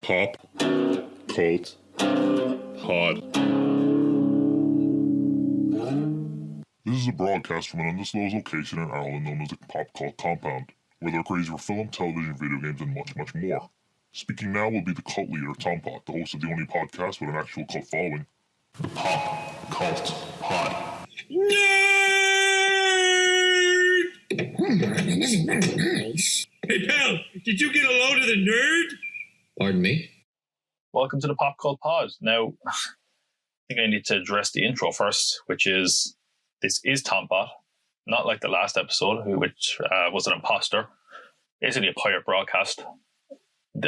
Pop Cult Pod. This is a broadcast from an undisclosed location in Ireland known as the Pop Cult Compound, where they're crazy for film, television, video games, and much, much more. Speaking now will be the cult leader, Tompott, the host of the only podcast with an actual cult following, the Pop Cult Pod. Nerd! That isn't very nice. Hey, pal, did you get a load of the nerd? Pardon me? Welcome to the Pop Cult Pod. Now, I think I need to address the intro first, which is, this is Tompott, not like the last episode, which was an imposter. Basically a pirate broadcast.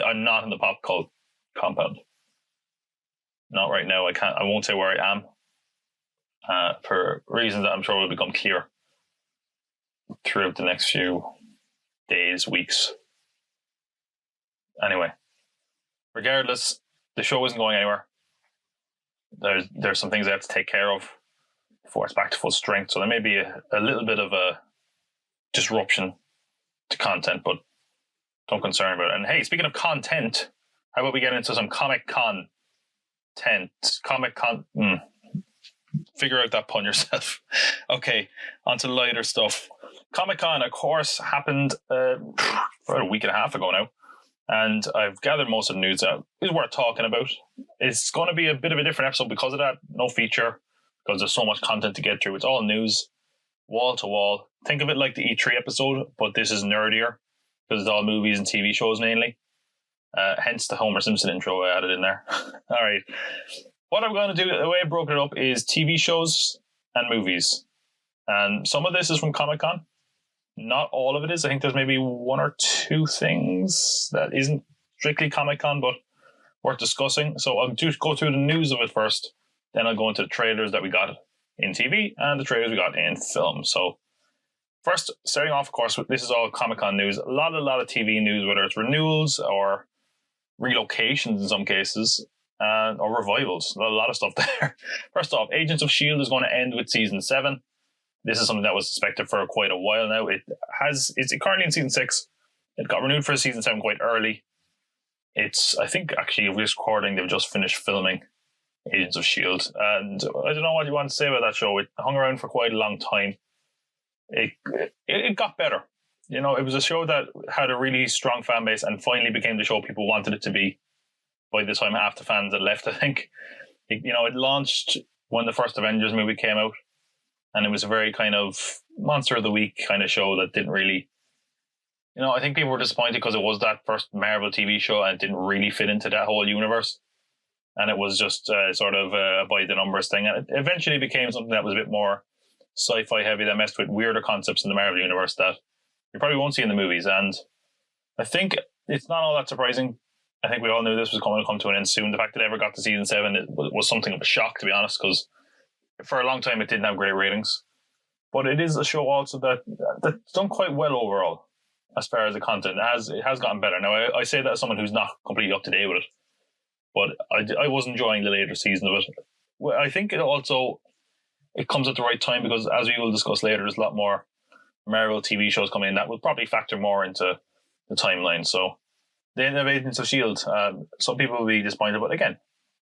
I'm not in the Pop Cult compound. Not right now. I won't say where I am. For reasons that I'm sure will become clear throughout the next few days, weeks. Anyway, regardless, the show isn't going anywhere. There's some things I have to take care of before it's back to full strength. So there may be a little bit of a disruption to content, but don't concern about it. And hey, speaking of content, how about we get into some Comic-Con tent? Comic-Con... Figure out that pun yourself. Okay, on to lighter stuff. Comic-Con, of course, happened about a week and a half ago now. And I've gathered most of the news that is worth talking about. It's going to be a bit of a different episode because of that. No feature, because there's so much content to get through. It's all news, wall to wall. Think of it like the E3 episode, but this is nerdier because it's all movies and TV shows mainly. Hence the Homer Simpson intro I added in there. All right. What I'm going to do, the way I broke it up, is TV shows and movies. And some of this is from Comic-Con. Not all of it is. I think there's maybe one or two things that isn't strictly Comic-Con, but worth discussing. So I'll go through the news of it first. Then I'll go into the trailers that we got in TV and the trailers we got in film. So first, starting off, of course, this is all Comic-Con news. A lot of TV news, whether it's renewals or relocations in some cases. Or revivals. A lot of stuff there. First off, Agents of S.H.I.E.L.D. is going to end with Season 7. This is something that was suspected for quite a while now. It's currently in Season 6. It got renewed for Season 7 quite early. I think, actually, of this recording, they've just finished filming Agents of S.H.I.E.L.D. And I don't know what you want to say about that show. It hung around for quite a long time. It got better. You know, it was a show that had a really strong fan base and finally became the show people wanted it to be. By the time half the fans had left, I think. It launched when the first Avengers movie came out, and it was a very kind of Monster of the Week kind of show that didn't really, I think people were disappointed because it was that first Marvel TV show and it didn't really fit into that whole universe. And it was just sort of a by the numbers thing. And it eventually became something that was a bit more sci-fi heavy, that messed with weirder concepts in the Marvel universe that you probably won't see in the movies. And I think it's not all that surprising. I think we all knew this was going to come to an end soon. The fact that it ever got to Season 7 was something of a shock, to be honest, because for a long time it didn't have great ratings. But it is a show also that's done quite well overall as far as the content. It has gotten better. Now, I say that as someone who's not completely up to date with it, but I was enjoying the later season of it. Well, I think it comes at the right time because, as we will discuss later, there's a lot more Marvel TV shows coming in that will probably factor more into the timeline. So the end of Agents of S.H.I.E.L.D., some people will be disappointed, but again,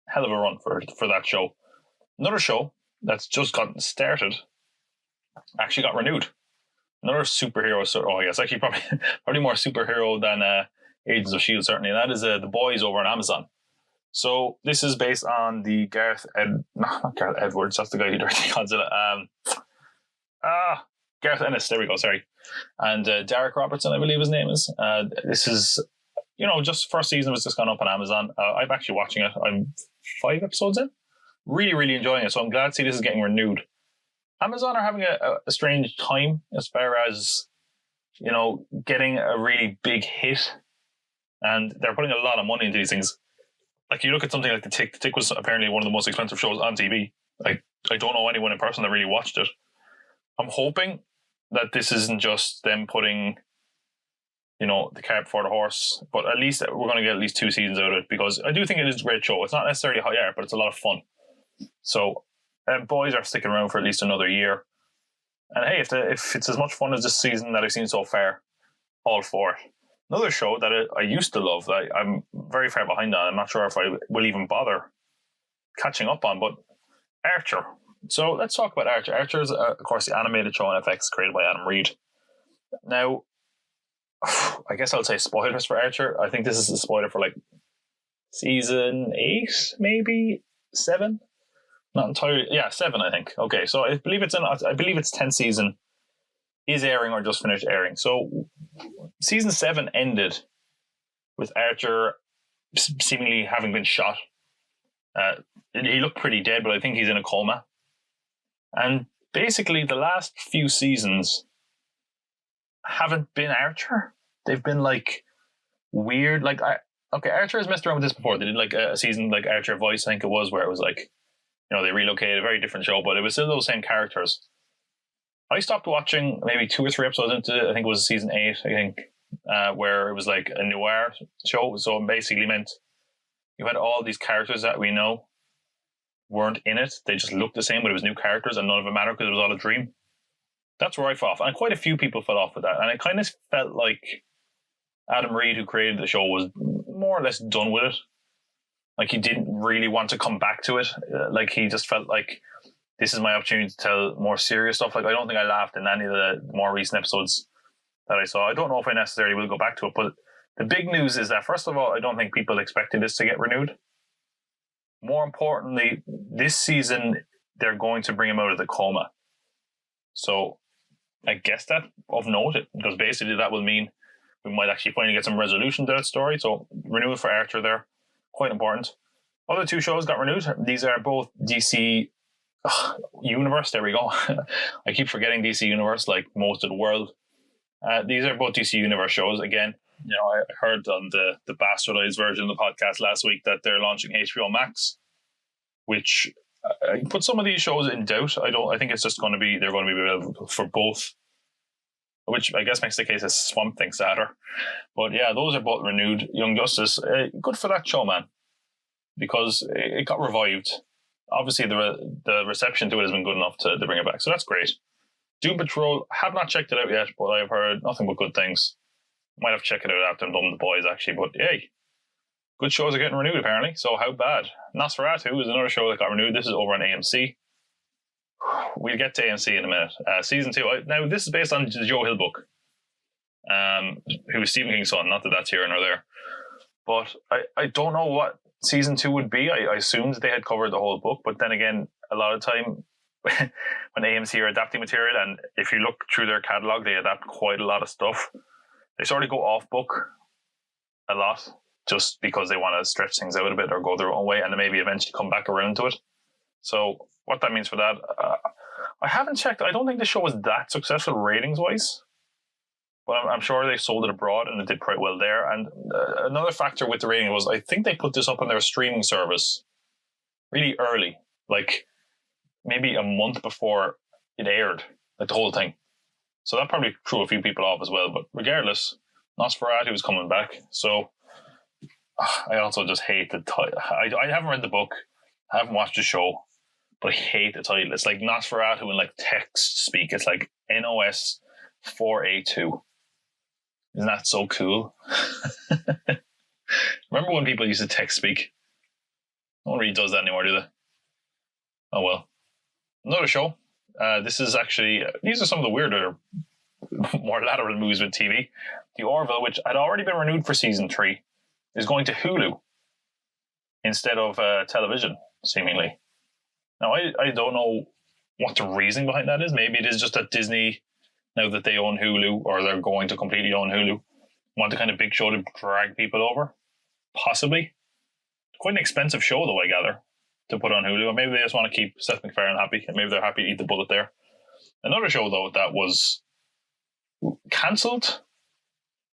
hell of a run for that show. Another show that's just gotten started actually got renewed. Another superhero, it's actually probably more superhero than Agents of S.H.I.E.L.D., certainly, and that is The Boys over on Amazon. So this is based on the not Gareth Edwards, that's the guy who directly calls it. Gareth Ennis, there we go, sorry. And Derek Robertson, I believe his name is. This is... just first season was just gone up on Amazon. I'm actually watching it. I'm 5 episodes in. Really, really enjoying it. So I'm glad to see this is getting renewed. Amazon are having a strange time as far as, getting a really big hit. And they're putting a lot of money into these things. Like you look at something like The Tick. The Tick was apparently one of the most expensive shows on TV. I don't know anyone in person that really watched it. I'm hoping that this isn't just them putting... the cart before the horse, but at least we're going to get at least 2 seasons out of it because I do think it is a great show. It's not necessarily high art, but it's a lot of fun. So Boys are sticking around for at least another year. And hey, if it's as much fun as this season that I've seen so far, all for it. Another show that I used to love, that I'm very far behind on. I'm not sure if I will even bother catching up on, but Archer. So let's talk about Archer. Archer is, of course, the animated show on FX created by Adam Reed. Now, I guess I'll say spoilers for Archer. I think this is a spoiler for like season 8, maybe 7. Not entirely. Yeah, 7. I think. Okay, so I believe it's 10th season is airing or just finished airing. So season 7 ended with Archer seemingly having been shot. He looked pretty dead, but I think he's in a coma. And basically, the last few seasons haven't been Archer. They've been like weird. Like, Archer has messed around with this before. They did like a season like Archer Voice, I think it was, where it was like, they relocated, a very different show, but it was still those same characters. I stopped watching maybe 2 or 3 episodes into, I think it was season 8, I think, where it was like a noir show. So it basically meant you had all these characters that we know weren't in it. They just looked the same, but it was new characters and none of it mattered because it was all a dream. That's where I fell off. And quite a few people fell off with that. And it kind of felt like Adam Reed, who created the show, was more or less done with it. Like he didn't really want to come back to it. Like he just felt like, this is my opportunity to tell more serious stuff. Like I don't think I laughed in any of the more recent episodes that I saw. I don't know if I necessarily will go back to it, but the big news is that, first of all, I don't think people expected this to get renewed. More importantly, this season, they're going to bring him out of the coma. So I guess that of note, because basically that will mean we might actually finally get some resolution to that story. So renewal for Archer there, quite important. Other 2 shows got renewed. These are both DC Universe. There we go. I keep forgetting DC Universe like most of the world. These are both DC Universe shows. Again, I heard on the bastardized version of the podcast last week that they're launching HBO Max, which put some of these shows in doubt. I think it's just they're going to be available for both, which I guess makes the case as Swamp Thing sadder. But yeah, those are both renewed. Young Justice, good for that show, man, because it got revived. Obviously, the reception to it has been good enough to bring it back, so that's great. Doom Patrol, have not checked it out yet, but I've heard nothing but good things. Might have to check it out after I'm done with the boys, actually. But hey, good shows are getting renewed, apparently. So how bad? Nosferatu is another show that got renewed. This is over on AMC. We'll get to AMC in a minute. Season 2. Now, this is based on the Joe Hill book, who was Stephen King's son. Not that that's here nor there. But I don't know what season 2 would be. I assumed they had covered the whole book. But then again, a lot of time when AMC are adapting material, and if you look through their catalogue, they adapt quite a lot of stuff. They sort of go off book a lot just because they want to stretch things out a bit or go their own way and then maybe eventually come back around to it. So what that means for that, I haven't checked. I don't think the show was that successful ratings-wise, but I'm sure they sold it abroad and it did quite well there. And another factor with the rating was I think they put this up on their streaming service really early, like maybe a month before it aired, like the whole thing. So that probably threw a few people off as well. But regardless, Nosferatu is coming back. So I also just hate the title. I haven't read the book. I haven't watched the show. But I hate the title. It's like Nosferatu in like text speak. It's like NOS 4A2. Isn't that so cool? Remember when people used to text speak? No one really does that anymore, do they? Oh well. Another show. This is actually, these are some of the weirder, more lateral moves with TV. The Orville, which had already been renewed for season 3, is going to Hulu instead of television, seemingly. Now, I don't know what the reasoning behind that is. Maybe it is just that Disney, now that they own Hulu, or they're going to completely own Hulu, want a kind of big show to drag people over. Possibly. Quite an expensive show, though, I gather, to put on Hulu. Or maybe they just want to keep Seth MacFarlane happy, and maybe they're happy to eat the bullet there. Another show, though, that was cancelled.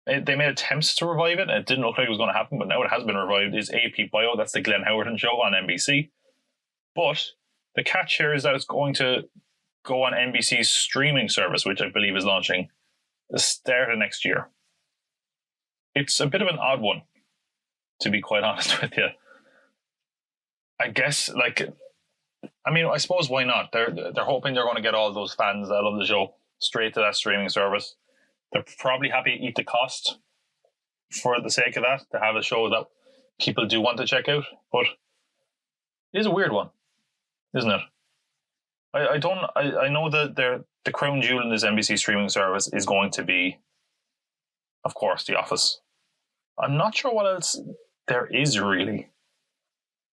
They made attempts to revive it, and it didn't look like it was going to happen, but now it has been revived, is AP Bio. That's the Glenn Howerton show on NBC. But the catch here is that it's going to go on NBC's streaming service, which I believe is launching the start of next year. It's a bit of an odd one, to be quite honest with you. I guess, I suppose why not? They're hoping they're going to get all those fans that love the show straight to that streaming service. They're probably happy to eat the cost for the sake of that, to have a show that people do want to check out, but it is a weird one, isn't it? I know that the crown jewel in this NBC streaming service is going to be, of course, The Office. I'm not sure what else there is really.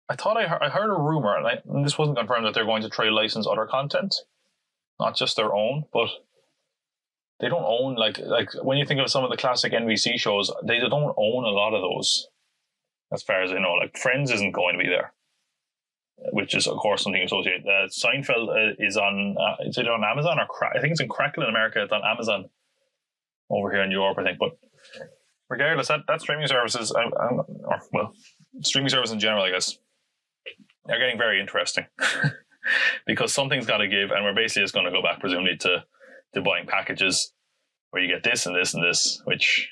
I thought I heard a rumor, and this wasn't confirmed, that they're going to try license other content, not just their own, but they don't own, like when you think of some of the classic NBC shows, they don't own a lot of those, as far as I know. Like Friends isn't going to be there, which is of course something associated. Seinfeld is it on Amazon or I think it's in Crackle in America. It's on Amazon over here in Europe, I think. But regardless, that streaming services, streaming service in general, I guess, are getting very interesting because something's got to give, and we're basically just going to go back presumably to buying packages where you get this and this and this, which,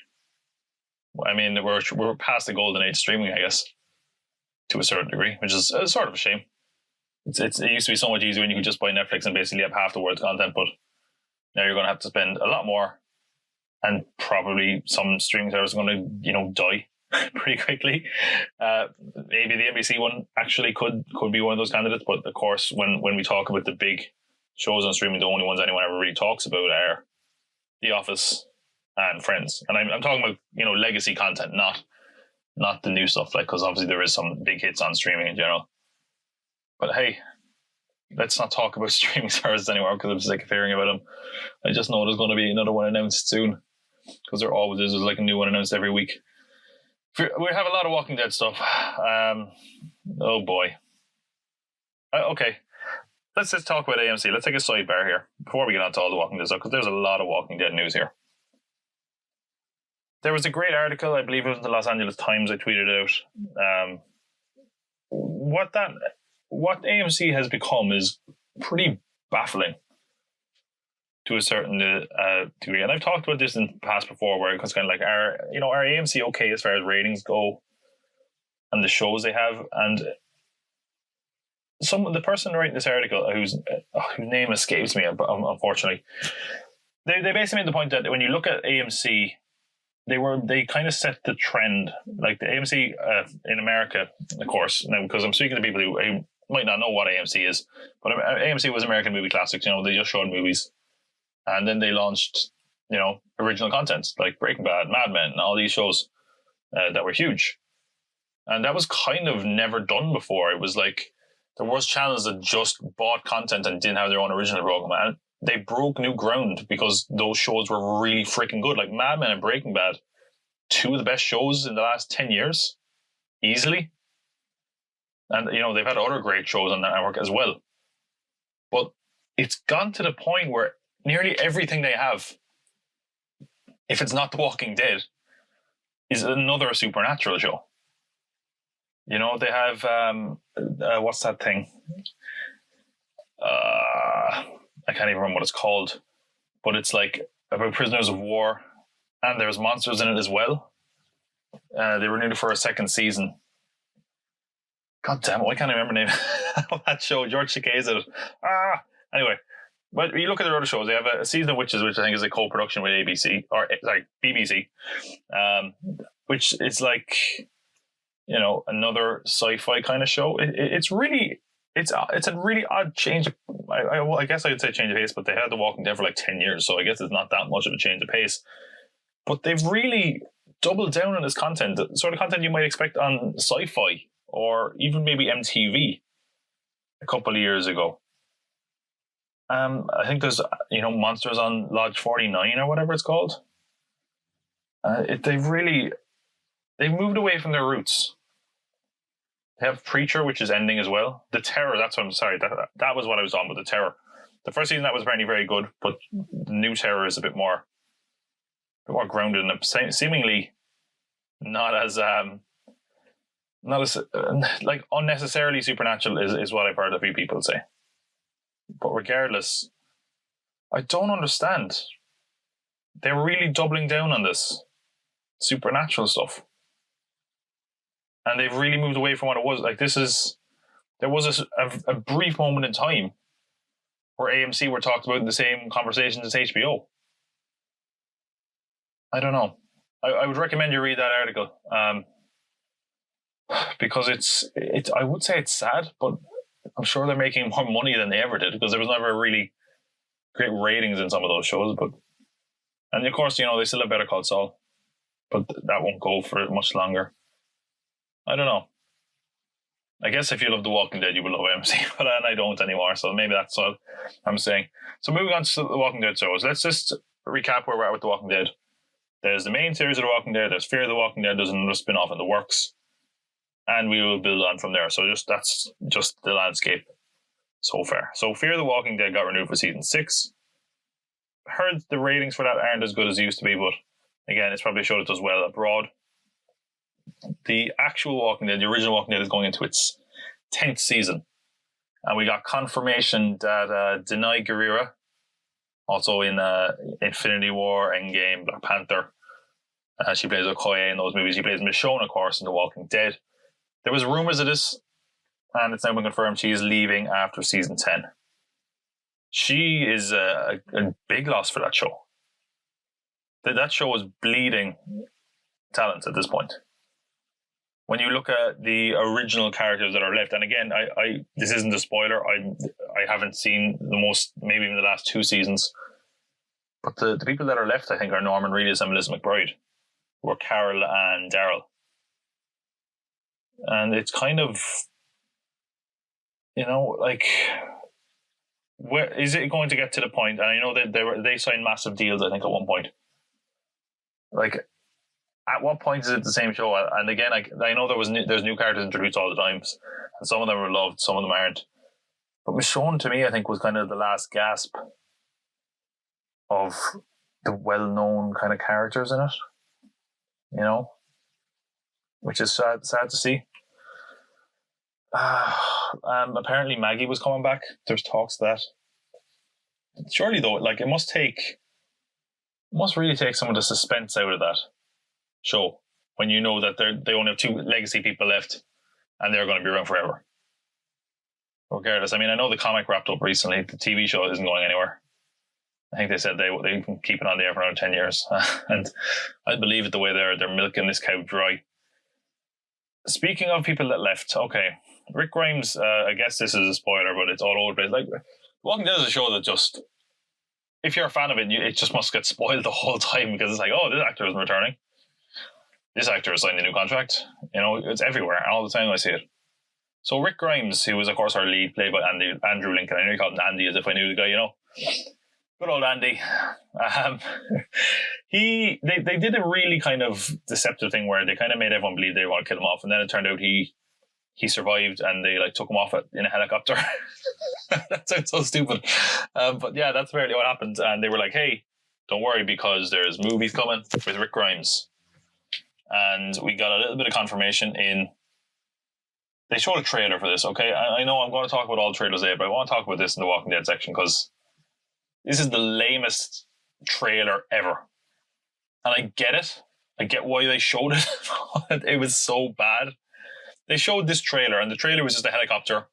I mean, we're past the golden age of streaming, I guess, to a certain degree, which is sort of a shame. It used to be so much easier when you could just buy Netflix and basically have half the world's content, but now you're going to have to spend a lot more, and probably some streaming service are going to, die pretty quickly. Maybe the NBC one actually could be one of those candidates, but of course, when we talk about the big shows on streaming, the only ones anyone ever really talks about are The Office and Friends, and I'm talking about legacy content, not the new stuff, like, because obviously there is some big hits on streaming in general. But hey, let's not talk about streaming services anymore because I'm sick of hearing about them. I just know there's going to be another one announced soon, because there always is. There's like a new one announced every week. We have a lot of Walking Dead stuff. Oh boy. Okay. Let's just talk about AMC. Let's take a sidebar here before we get on to all the Walking Dead stuff, because there's a lot of Walking Dead news here. There was a great article, I believe it was in the Los Angeles Times, I tweeted out. What AMC has become is pretty baffling to a certain degree. And I've talked about this in the past before, where it's kind of like, are AMC okay as far as ratings go and the shows they have? And the person writing this article, whose name escapes me, unfortunately, they basically made the point that when you look at AMC, they kind of set the trend. Like the AMC in America, of course, now, because I'm speaking to people who might not know what AMC is, but AMC was American Movie Classics. They just showed movies, and then they launched original content like Breaking Bad, Mad Men, and all these shows that were huge. And that was kind of never done before. It was like there was channels that just bought content and didn't have their own original program, and they broke new ground because those shows were really freaking good. Like Mad Men and Breaking Bad, two of the best shows in the last 10 years, easily. And, they've had other great shows on that network as well. But it's gone to the point where nearly everything they have, if it's not The Walking Dead, is another supernatural show. They have, what's that thing? I can't even remember what it's called, but it's like about prisoners of war, and there's monsters in it as well. They were needed for a second season. God damn it, I can't remember the name of that show. George Takei's in it. Anyway, but you look at their other shows, they have a season of Witches, which I think is a co-production with BBC, which is like, another sci-fi kind of show. It's a really odd change. I guess I would say change of pace, but they had The Walking Dead for like 10 years, so I guess it's not that much of a change of pace. But they've really doubled down on this content, the sort of content you might expect on sci-fi or even maybe MTV a couple of years ago. I think there's Monsters on Lodge 49 or whatever it's called. They've moved away from their roots. They have Preacher, which is ending as well. The Terror, that's what I'm sorry, that was what I was on with The Terror. The first season, that was apparently very good, but the new Terror is a bit more grounded and seemingly not as like unnecessarily supernatural is what I've heard a few people say. But regardless, I don't understand. They're really doubling down on this supernatural stuff. And they've really moved away from what it was. Like there was a brief moment in time where AMC were talked about in the same conversations as HBO. I don't know. I would recommend you read that article. Because it's I would say it's sad, but I'm sure they're making more money than they ever did because there was never really great ratings in some of those shows. But and of course, they still have Better Call Saul, but that won't go for much longer. I don't know. I guess if you love The Walking Dead, you will love AMC, but I don't anymore. So maybe that's what I'm saying. So moving on to The Walking Dead shows, let's just recap where we're at with The Walking Dead. There's the main series of The Walking Dead. There's Fear the Walking Dead. There's another spin-off in the works. And we will build on from there. So that's just the landscape so far. So Fear the Walking Dead got renewed for season 6. Heard the ratings for that aren't as good as they used to be, but again, it's probably a show that does well abroad. The actual Walking Dead, the original Walking Dead, is going into its 10th season. And we got confirmation that Denai Guerrera, also in Infinity War, Endgame, Black Panther, she plays Okoye in those movies. She plays Michonne, of course, in The Walking Dead. There was rumors of this, and it's now been confirmed she is leaving after season 10. She is a big loss for that show. That show is bleeding talent at this point. When you look at the original characters that are left, and again, I this isn't a spoiler. I haven't seen maybe even the last 2 seasons, but the people that are left, I think, are Norman Reedus and Melissa McBride, who are Carol and Daryl. And it's kind of, where is it going to get to the point? And I know that they signed massive deals, I think, at one point. Like, at what point is it the same show? And again, I know there's new characters introduced all the times, and some of them are loved, some of them aren't. But Michonne, to me, I think, was kind of the last gasp of the well-known kind of characters in it, which is sad to see. Apparently Maggie was coming back. There's talks of that. Surely though, it must really take some of the suspense out of that show when you know that they only have 2 legacy people left and they're going to be around forever. Regardless, I mean, I know the comic wrapped up recently. The TV show isn't going anywhere. I think they said they can keep it on the air for another 10 years, and I believe it the way they're milking this cow dry. Speaking of people that left, okay. Rick Grimes, I guess this is a spoiler, but it's all over the place. Walking Dead is a show that just, if you're a fan of it, it just must get spoiled the whole time because it's like, oh, this actor isn't returning. This actor has signed a new contract. It's everywhere. All the time I see it. So Rick Grimes, who was, of course, our lead, played by Andrew Lincoln. I know you called him Andy as if I knew the guy, Good old Andy. They did a really kind of deceptive thing where they kind of made everyone believe they want to kill him off, and then it turned out he survived, and they took him off in a helicopter. That sounds so stupid, but yeah, that's really what happened. And they were like, "Hey, don't worry, because there's movies coming with Rick Grimes." And we got a little bit of confirmation in. They showed a trailer for this. Okay, I know I'm going to talk about all trailers there, but I want to talk about this in the Walking Dead section because this is the lamest trailer ever. And I get it. I get why they showed it. It was so bad. They showed this trailer, and the trailer was just a helicopter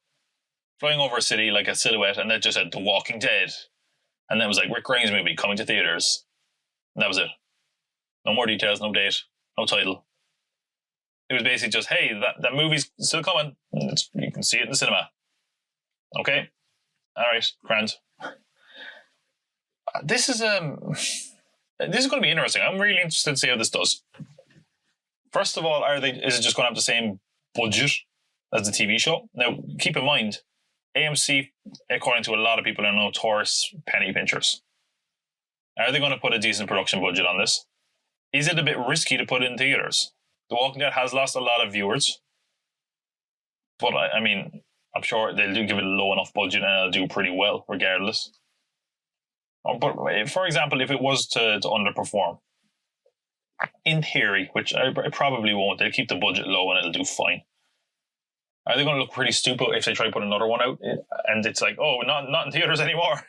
flying over a city like a silhouette, and that just said The Walking Dead. And then it was like Rick Grimes movie coming to theaters. And that was it. No more details, no date, no title. It was basically just, hey, that movie's still coming. You can see it in the cinema. Okay? All right, grand. This is going to be interesting. I'm really interested to see how this does. First of all, is it just going to have the same budget as the TV show? Now, keep in mind, AMC, according to a lot of people, are notorious penny pinchers. Are they going to put a decent production budget on this? Is it a bit risky to put it in theaters? The Walking Dead has lost a lot of viewers, but I mean, I'm sure they'll give it a low enough budget and it'll do pretty well regardless. But for example, if it was to underperform, in theory, which I probably won't, they'll keep the budget low and it'll do fine. Are they going to look pretty stupid if they try to put another one out and it's like, oh, not in theaters anymore,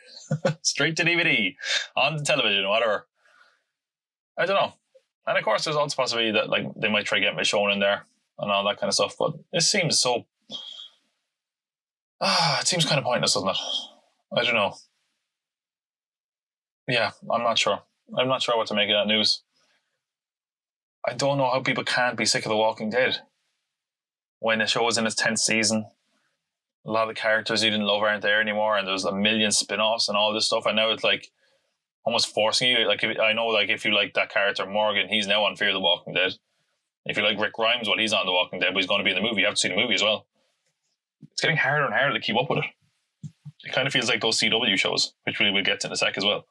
straight to DVD, on the television, whatever? I don't know. And of course, there's also the possibility that they might try to get Michonne in there and all that kind of stuff. But it seems so. It seems kind of pointless, doesn't it? I don't know. Yeah, I'm not sure. I'm not sure what to make of that news. I don't know how people can't be sick of The Walking Dead when the show is in its 10th season. A lot of the characters you didn't love aren't there anymore, and there's a million spin-offs and all this stuff. And now it's like almost forcing you. Like, if you like that character Morgan, he's now on Fear the Walking Dead. If you like Rick Grimes, well, he's on The Walking Dead, but he's going to be in the movie. You have to see the movie as well. It's getting harder and harder to keep up with it. It kind of feels like those CW shows, which we will get to in a sec as well.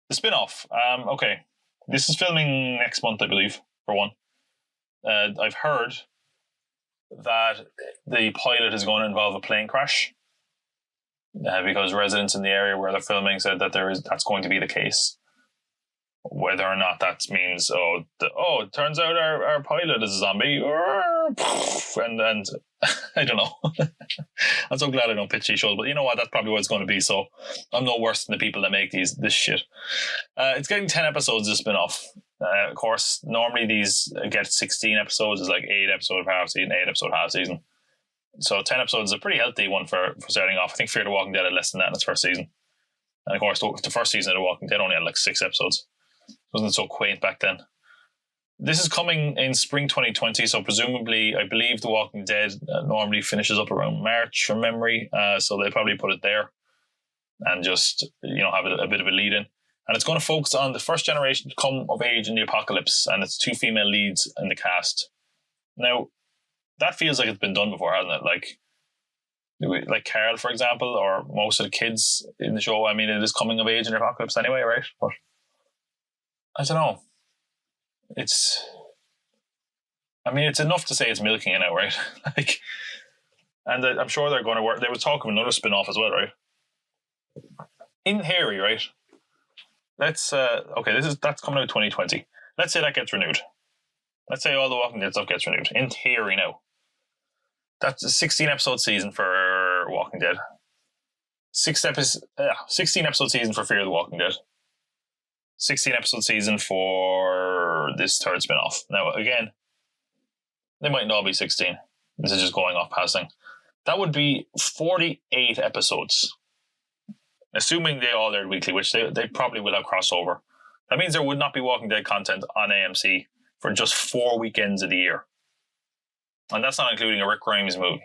The spin-off. Okay. This is filming next month, I believe, for one. I've heard that the pilot is going to involve a plane crash because residents in the area where they're filming said that that's going to be the case. Whether or not that means, it turns out our pilot is a zombie, and I don't know. I'm so glad I don't pitch these shows, but you know what? That's probably what it's going to be. So I'm no worse than the people that make this shit. It's getting 10 episodes to spin off. Of course, normally these get 16 episodes. It's like 8 episode half season, 8 episode half season. So 10 episodes is a pretty healthy one for starting off. I think Fear the Walking Dead had less than that in its first season. And of course, the first season of The Walking Dead only had like 6 episodes. It wasn't so quaint back then. This is coming in spring 2020, so presumably, I believe The Walking Dead normally finishes up around March from memory, so they'll probably put it there and just, have a bit of a lead in. And it's going to focus on the first generation to come of age in the apocalypse, and it's 2 female leads in the cast. Now, that feels like it's been done before, hasn't it? Like Carol, for example, or most of the kids in the show. I mean, it is coming of age in the apocalypse anyway, right? But I don't know. It's enough to say it's milking it now, right? And I'm sure they're going to work. They were talking of another spin-off as well, right? In theory, right? That's coming out 2020. Let's say that gets renewed. Let's say all the Walking Dead stuff gets renewed. In theory, now. That's a 16 episode season for Walking Dead. 16 episode season for Fear the Walking Dead. 16 episode season for this third spin-off. Now, again, they might not be 16. This is just going off passing. That would be 48 episodes. Assuming they all aired weekly, which they probably will have crossover. That means there would not be Walking Dead content on AMC for just 4 weekends of the year. And that's not including a Rick Grimes movie.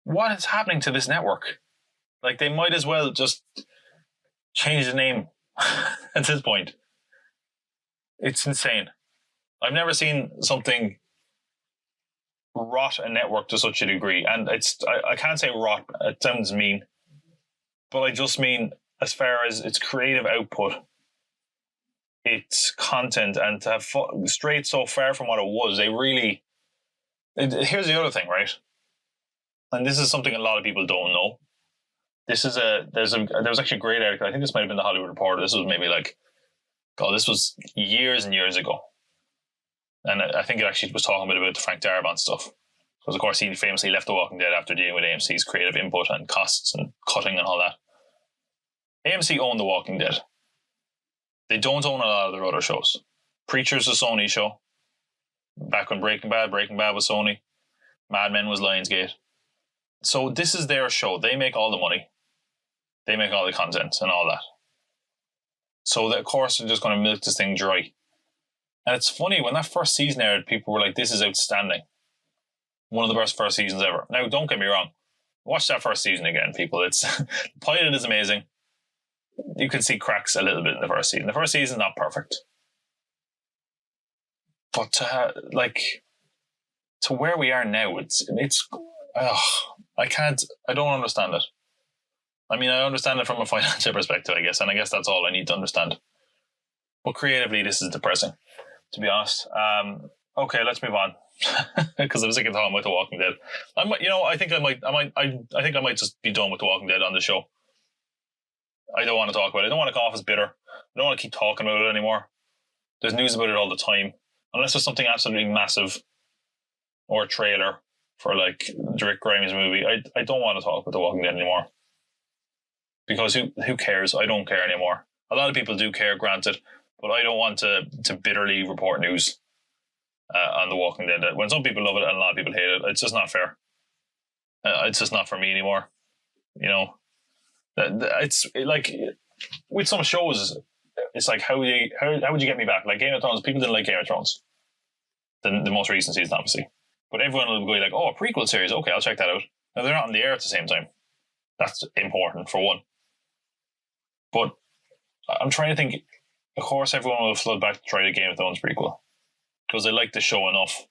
What is happening to this network? Like, they might as well just change the name at this point. It's insane. I've never seen something rot a network to such a degree. And I can't say rot, it sounds mean. But I just mean as far as its creative output, its content, and to have strayed so far from what it was, here's the other thing, right? And this is something a lot of people don't know. There was actually a great article. I think this might have been the Hollywood Reporter. This was maybe this was years and years ago. And I think it actually was talking a bit about the Frank Darabont stuff. Because, of course, he famously left The Walking Dead after dealing with AMC's creative input and costs and cutting and all that. AMC owned The Walking Dead. They don't own a lot of their other shows. Preacher's a Sony show. Back when Breaking Bad was Sony. Mad Men was Lionsgate. So this is their show. They make all the money. They make all the content and all that. So, of course, they're just going to milk this thing dry. And it's funny, when that first season aired, people were like, this is outstanding. One of the best first seasons ever. Now, don't get me wrong. Watch that first season again, people. The pilot is amazing. You can see cracks a little bit in the first season. The first season is not perfect. But to where we are now, I don't understand it. I mean, I understand it from a financial perspective, I guess, and I guess that's all I need to understand. But creatively, this is depressing, to be honest. Okay, let's move on, because I'm sick of talking about The Walking Dead. I think I might just be done with The Walking Dead on the show. I don't want to talk about it. I don't want to come off as bitter. I don't want to keep talking about it anymore. There's news about it all the time, unless there's something absolutely massive or a trailer for the Rick Grimes movie. I don't want to talk about The Walking Dead anymore, because who cares? I don't care anymore. A lot of people do care, granted, but I don't want to bitterly report news on The Walking Dead. When some people love it and a lot of people hate it, it's just not fair. It's just not for me anymore. It's like with some shows, it's like how would you get me back? Like Game of Thrones, people didn't like Game of Thrones, the most recent season, obviously, but everyone will go like, oh, a prequel series, okay, I'll check that out. Now they're not on the air at the same time. That's important for one. But I'm trying to think. Of course, everyone will flood back to try the Game of Thrones prequel because they like the show enough,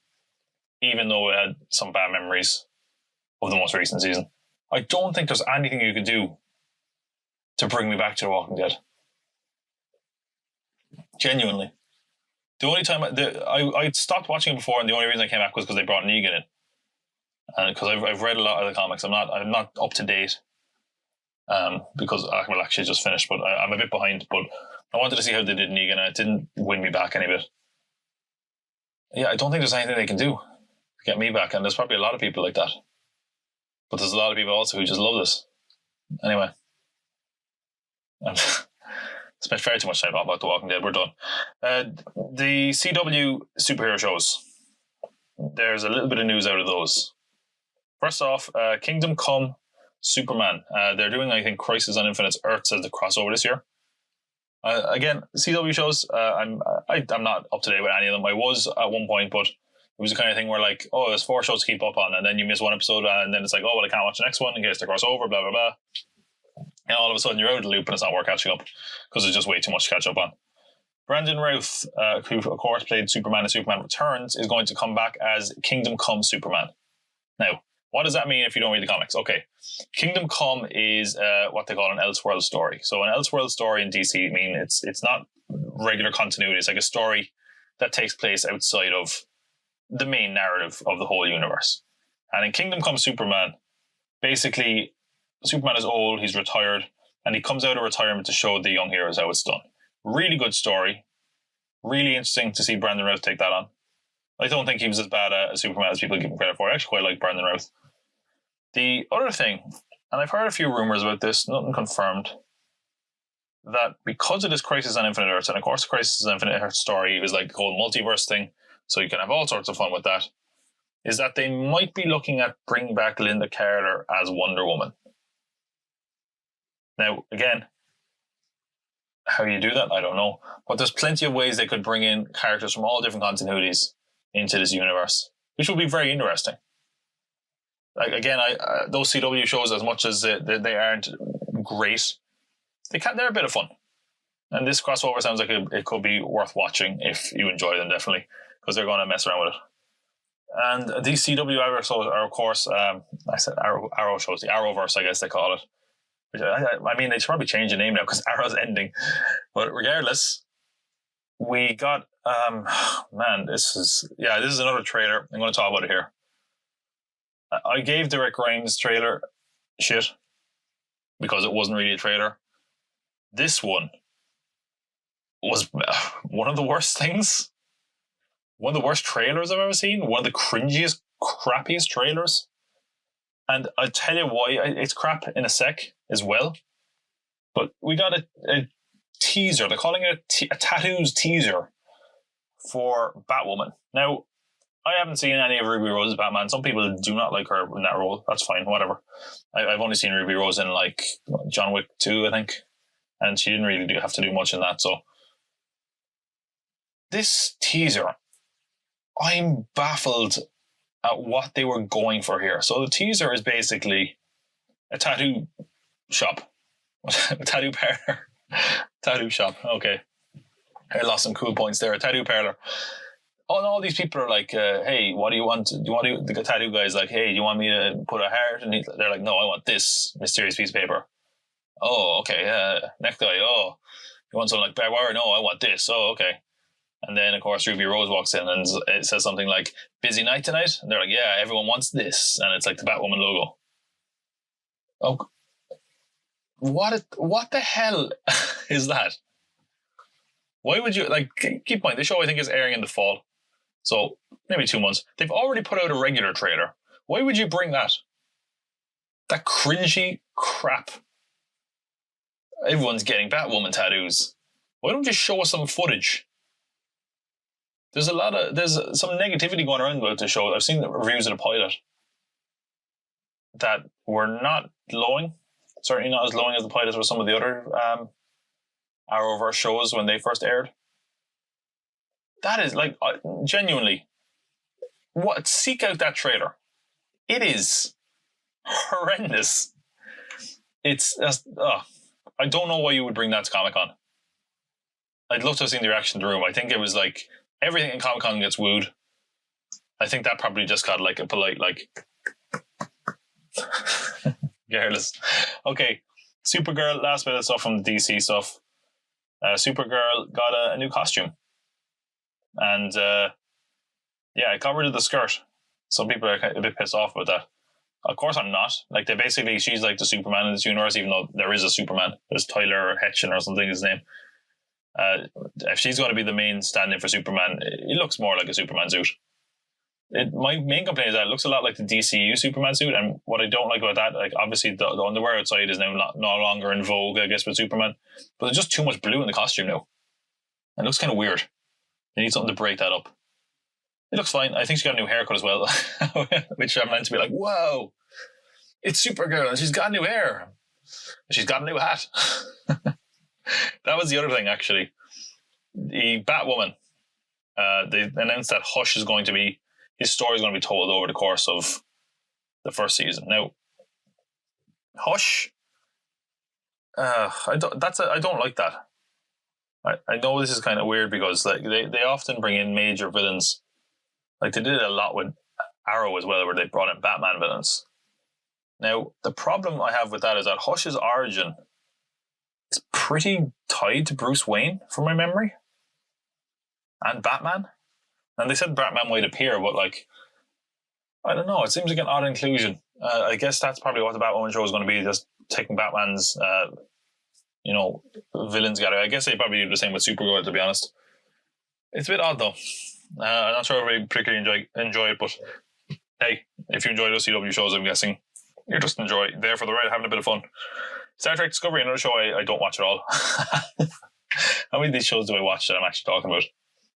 even though it had some bad memories of the most recent season. I don't think there's anything you could do to bring me back to The Walking Dead. Genuinely. The only time I stopped watching it before, and the only reason I came back was because they brought Negan in, and because I've read a lot of the comics. I'm not up to date, because well, actually just finished, but I'm a bit behind. But I wanted to see how they did Negan, and it didn't win me back any bit. Yeah, I don't think there's anything they can do to get me back, and there's probably a lot of people like that. But there's a lot of people also who just love this. Anyway, I've spent far too much time about The Walking Dead. We're done. The CW superhero shows. There's a little bit of news out of those. First off, Kingdom Come Superman. They're doing, I think, Crisis on Infinite Earths as the crossover this year. Again, CW shows, I'm not up to date with any of them. I was at one point, but it was the kind of thing where like, oh, there's 4 shows to keep up on, and then you miss one episode, and then it's like, oh, well, I can't watch the next one in case they cross over, blah, blah, blah. And all of a sudden you're out of the loop and it's not worth catching up because there's just way too much to catch up on. Brandon Routh, who of course played Superman in Superman Returns, is going to come back as Kingdom Come Superman. Now, what does that mean if you don't read the comics? Okay, Kingdom Come is what they call an Elseworld story. So an Elseworld story in DC, I mean, it's not regular continuity. It's like a story that takes place outside of the main narrative of the whole universe. And in Kingdom Come Superman, basically, Superman is old, he's retired, and he comes out of retirement to show the young heroes how it's done. Really good story. Really interesting to see Brandon Routh take that on. I don't think he was as bad a Superman as people give him credit for. I actually quite like Brandon Routh. The other thing, and I've heard a few rumours about this, nothing confirmed, that because of this Crisis on Infinite Earths, and of course the Crisis on Infinite Earths story is like the whole multiverse thing, so you can have all sorts of fun with that, is that they might be looking at bringing back Linda Carter as Wonder Woman. Now, again, how you do that, I don't know. But there's plenty of ways they could bring in characters from all different continuities into this universe, which will be very interesting. Like again, those CW shows, as much as they aren't great, they're a bit of fun. And this crossover sounds like it could be worth watching if you enjoy them, definitely, because they're going to mess around with it. And these CW shows are, of course, I said Arrow shows, the Arrowverse, I guess they call it. I mean, they should probably change the name now because Arrow's ending. But regardless, we got this is another trailer. I'm going to talk about it here. I gave the Rick Grimes trailer shit because it wasn't really a trailer. This one was one of the worst things. One of the worst trailers I've ever seen. One of the cringiest, crappiest trailers. And I'll tell you why it's crap in a sec as well. But we got a teaser. They're calling it a tattoos teaser for Batwoman. Now, I haven't seen any of Ruby Rose's Batman. Some people do not like her in that role. That's fine, whatever. I've only seen Ruby Rose in like John Wick 2, I think. And she didn't really have to do much in that. So this teaser, I'm baffled at what they were going for here. So the teaser is basically a tattoo shop. A tattoo parlor. Tattoo shop. Okay. I lost some cool points there. A tattoo parlor. Oh, and all these people are like, hey, what do you want? The tattoo guy's like, hey, do you want me to put a heart? And they're like, no, I want this mysterious piece of paper. Oh, okay. Next guy. Oh, you want something like barbed wire? No, I want this. Oh, okay. And then, of course, Ruby Rose walks in and it says something like, busy night tonight? And they're like, yeah, everyone wants this. And it's like the Batwoman logo. Oh, what the hell is that? Why would you, like, keep in mind, the show I think is airing in the fall. So, maybe 2 months. They've already put out a regular trailer. Why would you bring that? That cringy crap. Everyone's getting Batwoman tattoos. Why don't you show us some footage? There's some negativity going around about the show. I've seen the reviews of the pilot that were not glowing. Certainly not as glowing as the pilot with some of the other Arrowverse shows when they first aired. That is like genuinely. What? Seek out that trailer. It is horrendous. It's just, I don't know why you would bring that to Comic-Con. I'd love to have seen the reaction in the room. I think it was like everything in Comic-Con gets wooed. I think that probably just got like a polite like careless. Okay, Supergirl, last bit of stuff from the DC stuff. Supergirl got a new costume. And yeah, it got rid of the skirt. Some people are a bit pissed off about that. Of course I'm not. Like, they basically, she's like the Superman in this universe, even though there is a Superman. There's Tyler Hetchen or something, his name. If she's going to be the main stand-in for Superman, it looks more like a Superman suit. My main complaint is that it looks a lot like the DCU Superman suit, and what I don't like about that, like, obviously the underwear outside is now no longer in vogue, I guess, with Superman, but there's just too much blue in the costume now. It looks kind of weird. They need something to break that up. It looks fine. I think she got a new haircut as well, which I'm meant to be like, whoa, it's Supergirl and she's got new hair. She's got a new hat. That was the other thing, actually. The Batwoman, they announced that Hush is going to be, his story is going to be told over the course of the first season. Now, Hush, I don't like that. I know this is kind of weird because like they often bring in major villains. Like they did it a lot with Arrow as well, where they brought in Batman villains. Now, the problem I have with that is that Hush's origin is pretty tied to Bruce Wayne, from my memory, and Batman. And they said Batman might appear, but like, I don't know. It seems like an odd inclusion. I guess that's probably what the Batwoman show is going to be, just taking Batman's, villains together. I guess they probably do the same with Supergirl, to be honest. It's a bit odd, though. I'm not sure if I particularly enjoy it, but hey, if you enjoy those CW shows, I'm guessing you're just there for the ride, having a bit of fun. Star Trek Discovery, another show I don't watch at all. How many of these shows do I watch that I'm actually talking about?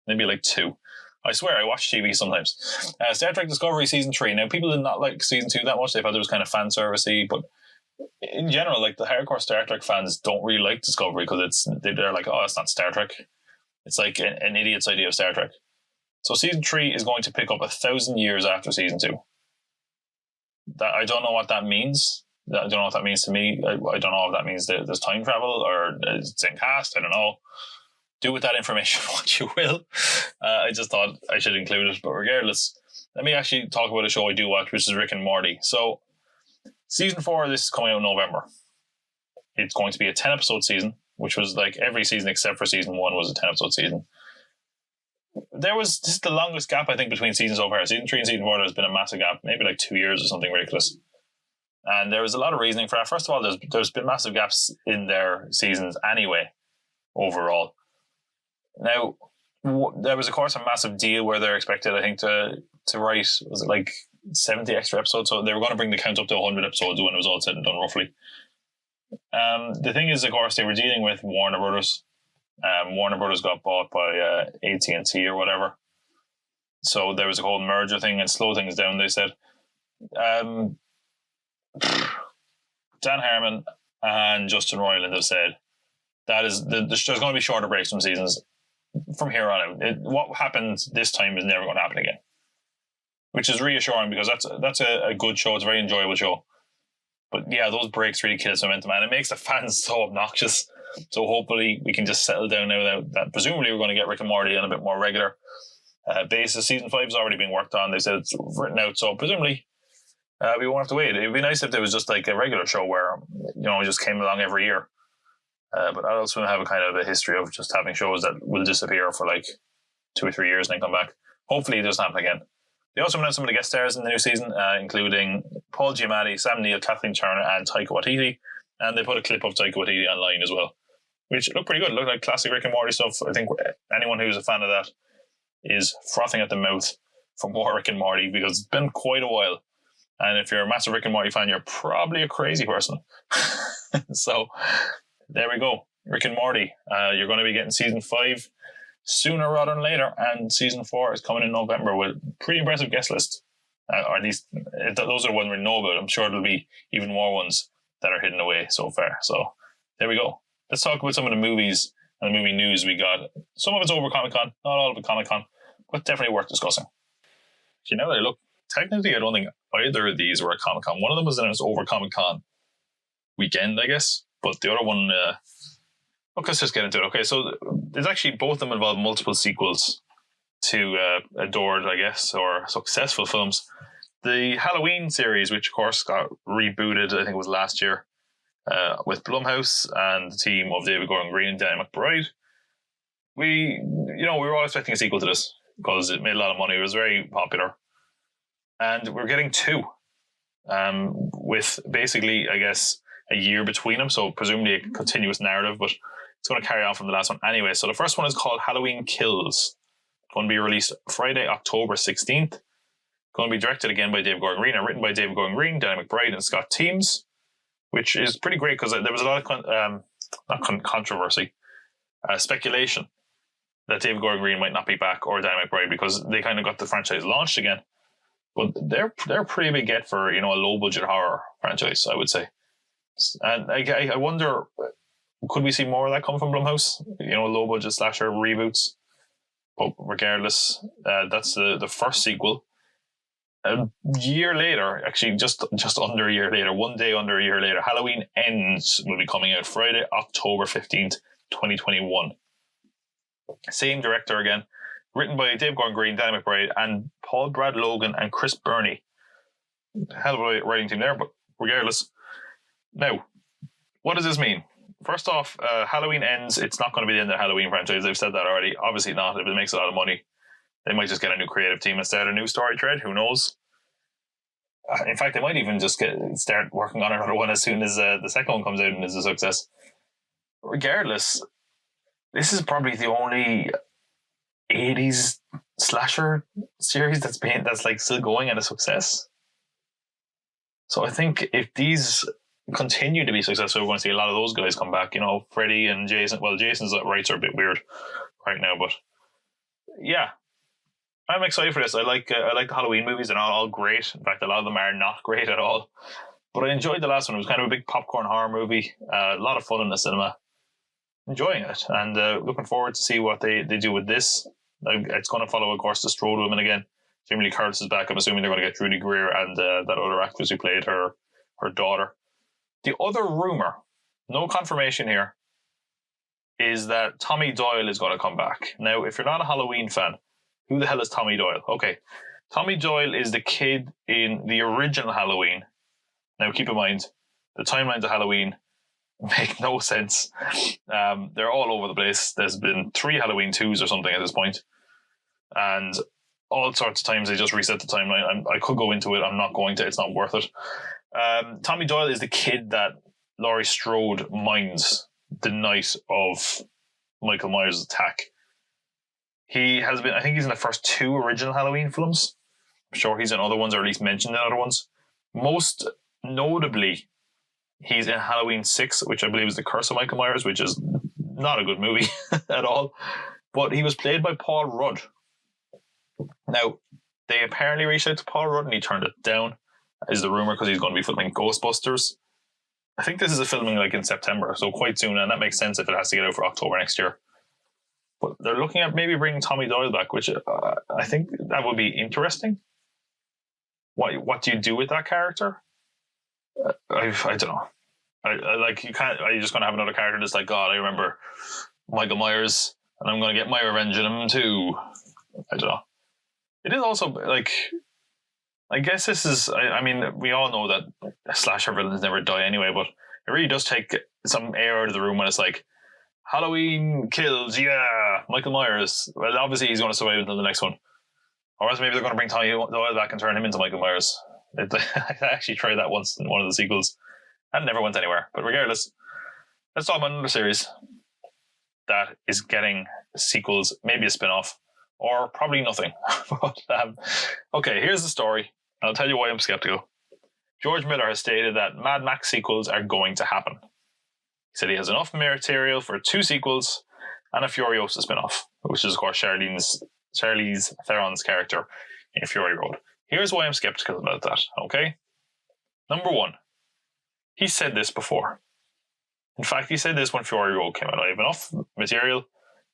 Maybe like 2. I swear I watch TV sometimes. Star Trek Discovery Season 3. Now, people did not like Season 2 that much. They thought it was kind of fan servicey, but in general, like the hardcore Star Trek fans don't really like Discovery because they're like, oh, it's not Star Trek. It's like an idiot's idea of Star Trek. So Season 3 is going to pick up 1,000 years after Season 2. That I don't know what that means. I don't know what that means to me. I don't know if that means that there's time travel or it's in cast. I don't know. Do with that information what you will. I just thought I should include it. But regardless, let me actually talk about a show I do watch, which is Rick and Morty. So Season 4, this is coming out in November. It's going to be a 10-episode season, which was like every season except for Season 1 was a 10-episode season. This is the longest gap, I think, between seasons so far. Season 3 and Season 4, there's been a massive gap, maybe like 2 years or something ridiculous. And there was a lot of reasoning for that. First of all, there's been massive gaps in their seasons anyway, overall. Now, there was, of course, a massive deal where they're expected, I think, to write, was it like 70 extra episodes? So they were going to bring the count up to 100 episodes when it was all said and done, roughly. The thing is, of course, they were dealing with Warner Brothers. Warner Brothers got bought by AT&T or whatever. So there was a whole merger thing and slow things down, they said. Dan Harmon and Justin Roiland have said that is there's going to be shorter breaks from seasons from here on out. What happened this time is never going to happen again, which is reassuring because that's a good show. It's a very enjoyable show. But yeah, those breaks really kill its momentum, and it makes the fans so obnoxious. So hopefully we can just settle down now that presumably we're going to get Rick and Morty on a bit more regular basis. Season 5 is already being worked on. They said it's written out, so presumably we won't have to wait. It would be nice if there was just like a regular show where it just came along every year. But I also have a kind of a history of just having shows that will disappear for like 2 or 3 years and then come back. Hopefully it doesn't happen again. They also announced some of the guest stars in the new season, including Paul Giamatti, Sam Neill, Kathleen Turner, and Taika Waititi. And they put a clip of Taika Waititi online as well, which looked pretty good. It looked like classic Rick and Morty stuff. I think anyone who's a fan of that is frothing at the mouth for more Rick and Morty because it's been quite a while. And if you're a massive Rick and Morty fan, you're probably a crazy person. So there we go. Rick and Morty. You're going to be getting Season 5 sooner rather than later. And Season 4 is coming in November with a pretty impressive guest list. Or at least those are the ones we know about. I'm sure there'll be even more ones that are hidden away so far. So there we go. Let's talk about some of the movies and the movie news we got. Some of it's over Comic-Con, not all of it Comic-Con, but definitely worth discussing. You know, look, technically I don't think either of these were at Comic-Con. One of them was over Comic-Con weekend, I guess, but the other one, look, let's just get into it. Okay, so there's actually, both of them involve multiple sequels to adored, I guess, or successful films. The Halloween series, which of course got rebooted, I think it was last year, with Blumhouse and the team of David Gordon Green and Danny McBride. We were all expecting a sequel to this because it made a lot of money. It was very popular. And we're getting two, with basically, I guess, a year between them. So presumably a continuous narrative, but it's going to carry on from the last one anyway. So the first one is called Halloween Kills. It's going to be released Friday, October 16th. Going to be directed again by David Gordon Green and written by David Gordon Green, Danny McBride, and Scott Teems, which is pretty great because there was a lot of controversy, speculation that David Gordon Green might not be back, or Danny McBride, because they kind of got the franchise launched again. But they're a pretty big get for a low budget horror franchise, I would say. And I wonder, could we see more of that come from Blumhouse? Low budget slasher reboots. But regardless, that's the first sequel. A year later, actually just under a year later, one day under a year later, Halloween Ends will be coming out Friday, October 15th, 2021. Same director again, written by Dave Gordon Green, Danny McBride, and Paul Brad Logan and Chris Burney. Hell of a writing team there, but regardless. Now, what does this mean? First off, Halloween Ends. It's not going to be the end of the Halloween franchise. They've said that already. Obviously not. If it makes a lot of money, they might just get a new creative team and start a new story thread. Who knows? In fact, they might even just start working on another one as soon as the second one comes out and is a success. Regardless, this is probably the only 80s slasher series that's like still going and a success. So I think if these continue to be successful, we're going to see a lot of those guys come back. Freddy and Jason. Well, Jason's rights are a bit weird right now, but yeah, I'm excited for this. I like the Halloween movies. They're not all great. In fact, a lot of them are not great at all. But I enjoyed the last one. It was kind of a big popcorn horror movie. A lot of fun in the cinema. Enjoying it, and looking forward to see what they do with this. It's going to follow, of course, the Strode woman again. Jamie Lee Curtis is back. I'm assuming they're going to get Judy Greer and that other actress who played her daughter. The other rumor, no confirmation here, is that Tommy Doyle is going to come back. Now, if you're not a Halloween fan, who the hell is Tommy Doyle? Okay, Tommy Doyle is the kid in the original Halloween. Now, keep in mind, the timelines of Halloween make no sense. They're all over the place. There's been 3 Halloween 2s or something at this point, and all sorts of times they just reset the timeline. I could go into it. I'm not going to. It's not worth it. Tommy Doyle is the kid that Laurie Strode minds the night of Michael Myers' attack. He has been, I think he's in the first 2 original Halloween films. I'm sure he's in other ones, or at least mentioned in other ones. Most notably, he's in Halloween 6, which I believe is The Curse of Michael Myers, which is not a good movie at all. But he was played by Paul Rudd. Now, they apparently reached out to Paul Rudd and he turned it down, is the rumor, because he's going to be filming Ghostbusters. I think this is filming like in September, so quite soon, and that makes sense if it has to get out for October next year. But they're looking at maybe bringing Tommy Doyle back, which I think that would be interesting. What do you do with that character? I don't know. You can't. Are you just going to have another character that's like, God, I remember Michael Myers, and I'm going to get my revenge on him too? I don't know. It is also like, I guess this is. I mean, we all know that slasher villains never die anyway, but it really does take some air out of the room when it's like, Halloween Kills, yeah, Michael Myers. Well, obviously he's going to survive until the next one, or else maybe they're going to bring Tommy Doyle back and turn him into Michael Myers. I actually tried that once in one of the sequels. That never went anywhere. But regardless, let's talk about another series that is getting sequels, maybe a spin-off, or probably nothing. But, okay, here's the story. I'll tell you why I'm skeptical. George Miller has stated that Mad Max sequels are going to happen. He said he has enough material for 2 sequels and a Furiosa spin-off, which is, of course, Charlize Theron's character in Fury Road. Here's why I'm skeptical about that, okay? Number 1, he said this before. In fact, he said this when Furiosa came out. I have enough material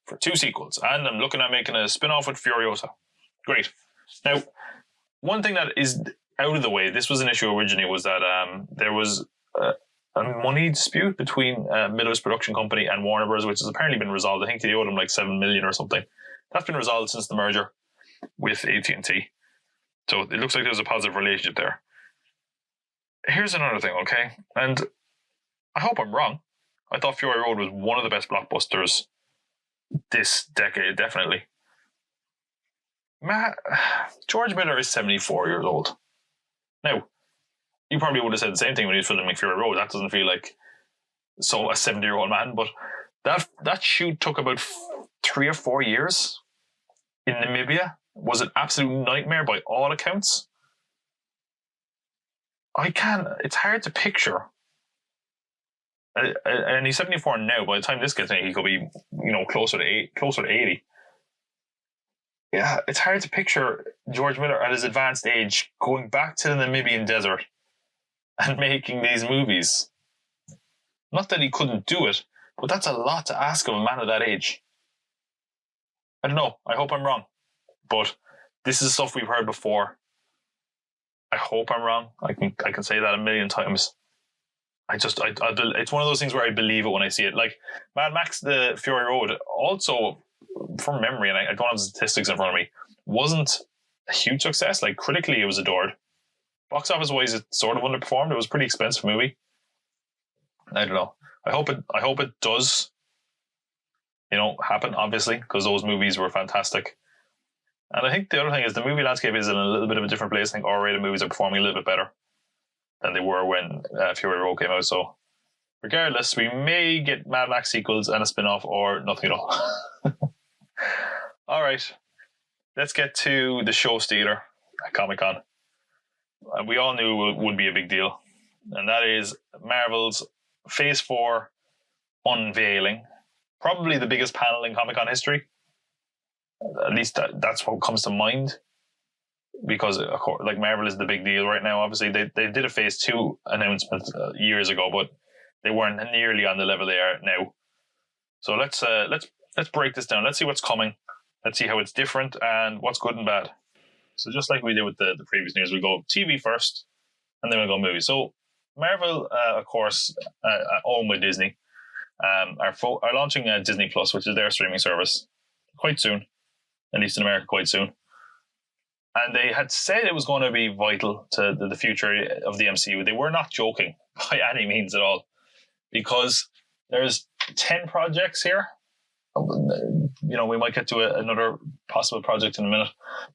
for 2 sequels, and I'm looking at making a spin-off with Furiosa. Great. Now, one thing that is out of the way, this was an issue originally, was that there was a money dispute between Miller's production company and Warner Bros., which has apparently been resolved. I think they owed him like $7 million or something. That's been resolved since the merger with AT&T. So it looks like there's a positive relationship there. Here's another thing, okay? And I hope I'm wrong. I thought Fury Road was one of the best blockbusters this decade, definitely. George Miller is 74 years old. Now, you probably would have said the same thing when he was filming Fury Road. That doesn't feel like a 70-year-old man, but that shoot took about 3 or 4 years in Namibia. Was an absolute nightmare by all accounts. It's hard to picture. And he's 74 now. By the time this gets in, he could be, closer to 80. Yeah, it's hard to picture George Miller at his advanced age going back to the Namibian desert and making these movies. Not that he couldn't do it, but that's a lot to ask of a man of that age. I don't know. I hope I'm wrong. But this is stuff we've heard before. I hope I'm wrong. I can say that a million times. It's one of those things where I believe it when I see it. Like Mad Max: The Fury Road, also from memory, and I don't have the statistics in front of me, wasn't a huge success. Like critically, it was adored. Box office wise, it sort of underperformed. It was a pretty expensive movie. I don't know. I hope it does, happen. Obviously, because those movies were fantastic. And I think the other thing is the movie landscape is in a little bit of a different place. I think R-rated movies are performing a little bit better than they were when Fury Road came out. So regardless, we may get Mad Max sequels and a spin-off or nothing at all. All right. Let's get to the show stealer at Comic-Con. We all knew it would be a big deal. And that is Marvel's Phase 4 unveiling. Probably the biggest panel in Comic-Con history. At least that's what comes to mind, because of course, like Marvel is the big deal right now. Obviously, they did a Phase 2 announcement years ago, but they weren't nearly on the level they are now. So let's break this down. Let's see what's coming. Let's see how it's different and what's good and bad. So just like we did with the previous news, we'll go TV first, and then we'll go movies. So Marvel, of course, owned by Disney, are launching Disney Plus, which is their streaming service, quite soon. At least in America, quite soon. And they had said it was going to be vital to the future of the MCU. They were not joking by any means at all, because there's 10 projects here. We might get to another possible project in a minute.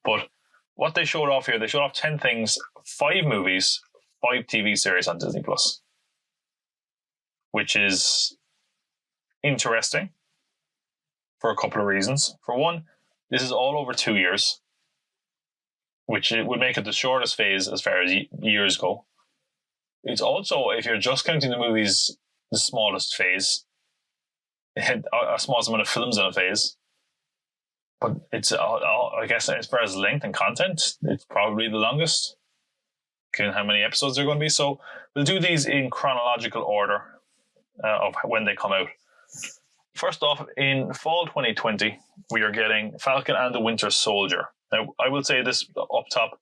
But what they showed off here, they showed off 10 things, 5 movies, 5 TV series on Disney Plus, which is interesting for a couple of reasons. For one, this is all over 2 years, which would make it the shortest phase as far as years go. It's also, if you're just counting the movies, the smallest phase. It had a small amount of films in a phase. But it's, I guess, as far as length and content, it's probably the longest, given how many episodes there are going to be. So we'll do these in chronological order of when they come out. First off, in fall 2020, we are getting Falcon and the Winter Soldier. Now, I will say this up top.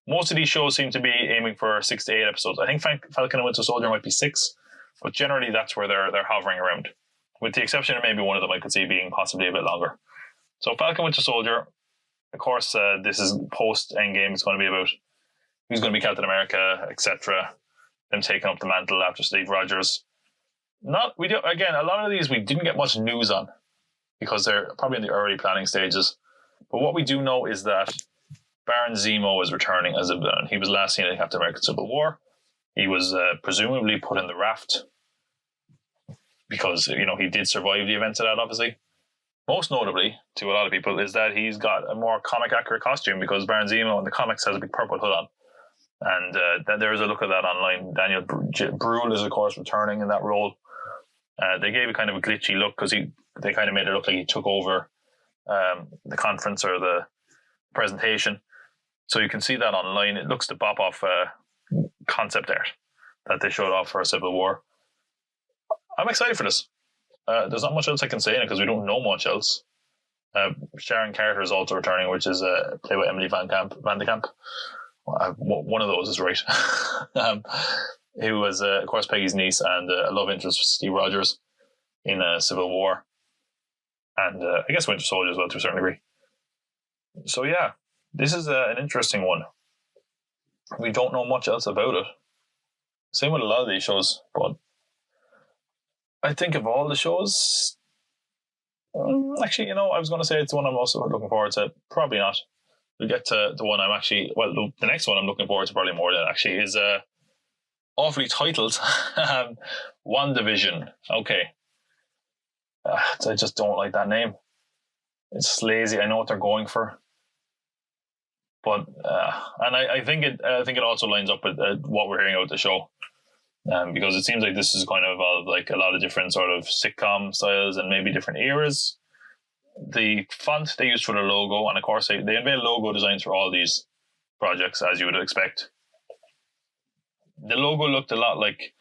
Most of these shows seem to be aiming for 6 to 8 episodes. I think Falcon and Winter Soldier might be 6, but generally that's where they're hovering around. With the exception of maybe one of them I could see being possibly a bit longer. So Falcon Winter Soldier, of course, this is post-Endgame. It's going to be about who's going to be Captain America, etc. Them taking up the mantle after Steve Rogers. A lot of these we didn't get much news on because they're probably in the early planning stages. But what we do know is that Baron Zemo is returning as a villain. He was last seen in Captain America Civil War. He was presumably put in the raft because, he did survive the events of that, obviously. Most notably, to a lot of people, is that he's got a more comic-accurate costume because Baron Zemo in the comics has a big purple hood on. And there is a look at that online. Daniel Brühl is, of course, returning in that role. They gave it kind of a glitchy look because they kind of made it look like he took over the conference or the presentation. So you can see that online. It looks to bop off concept art that they showed off for Civil War. I'm excited for this. There's not much else I can say in it because we don't know much else. Sharon Carter is also returning, which is played by Emily Van de Camp. One of those is right. Who was, of course, Peggy's niece and a love interest for Steve Rogers in Civil War. And I guess Winter Soldier as well to a certain degree. So yeah, this is an interesting one. We don't know much else about it. Same with a lot of these shows, but I think of all the shows, actually, I was going to say it's the one I'm also looking forward to. Probably not. We'll get to the one I'm actually, the next one I'm looking forward to probably more than actually is awfully titled WandaVision. Okay. I just don't like that name. It's lazy. I know what they're going for. But and I think it also lines up with what we're hearing about the show, because it seems like this is going to involve like a lot of different sort of sitcom styles and maybe different eras. The font they used for the logo, and of course they unveil logo designs for all these projects as you would expect. The logo looked a lot like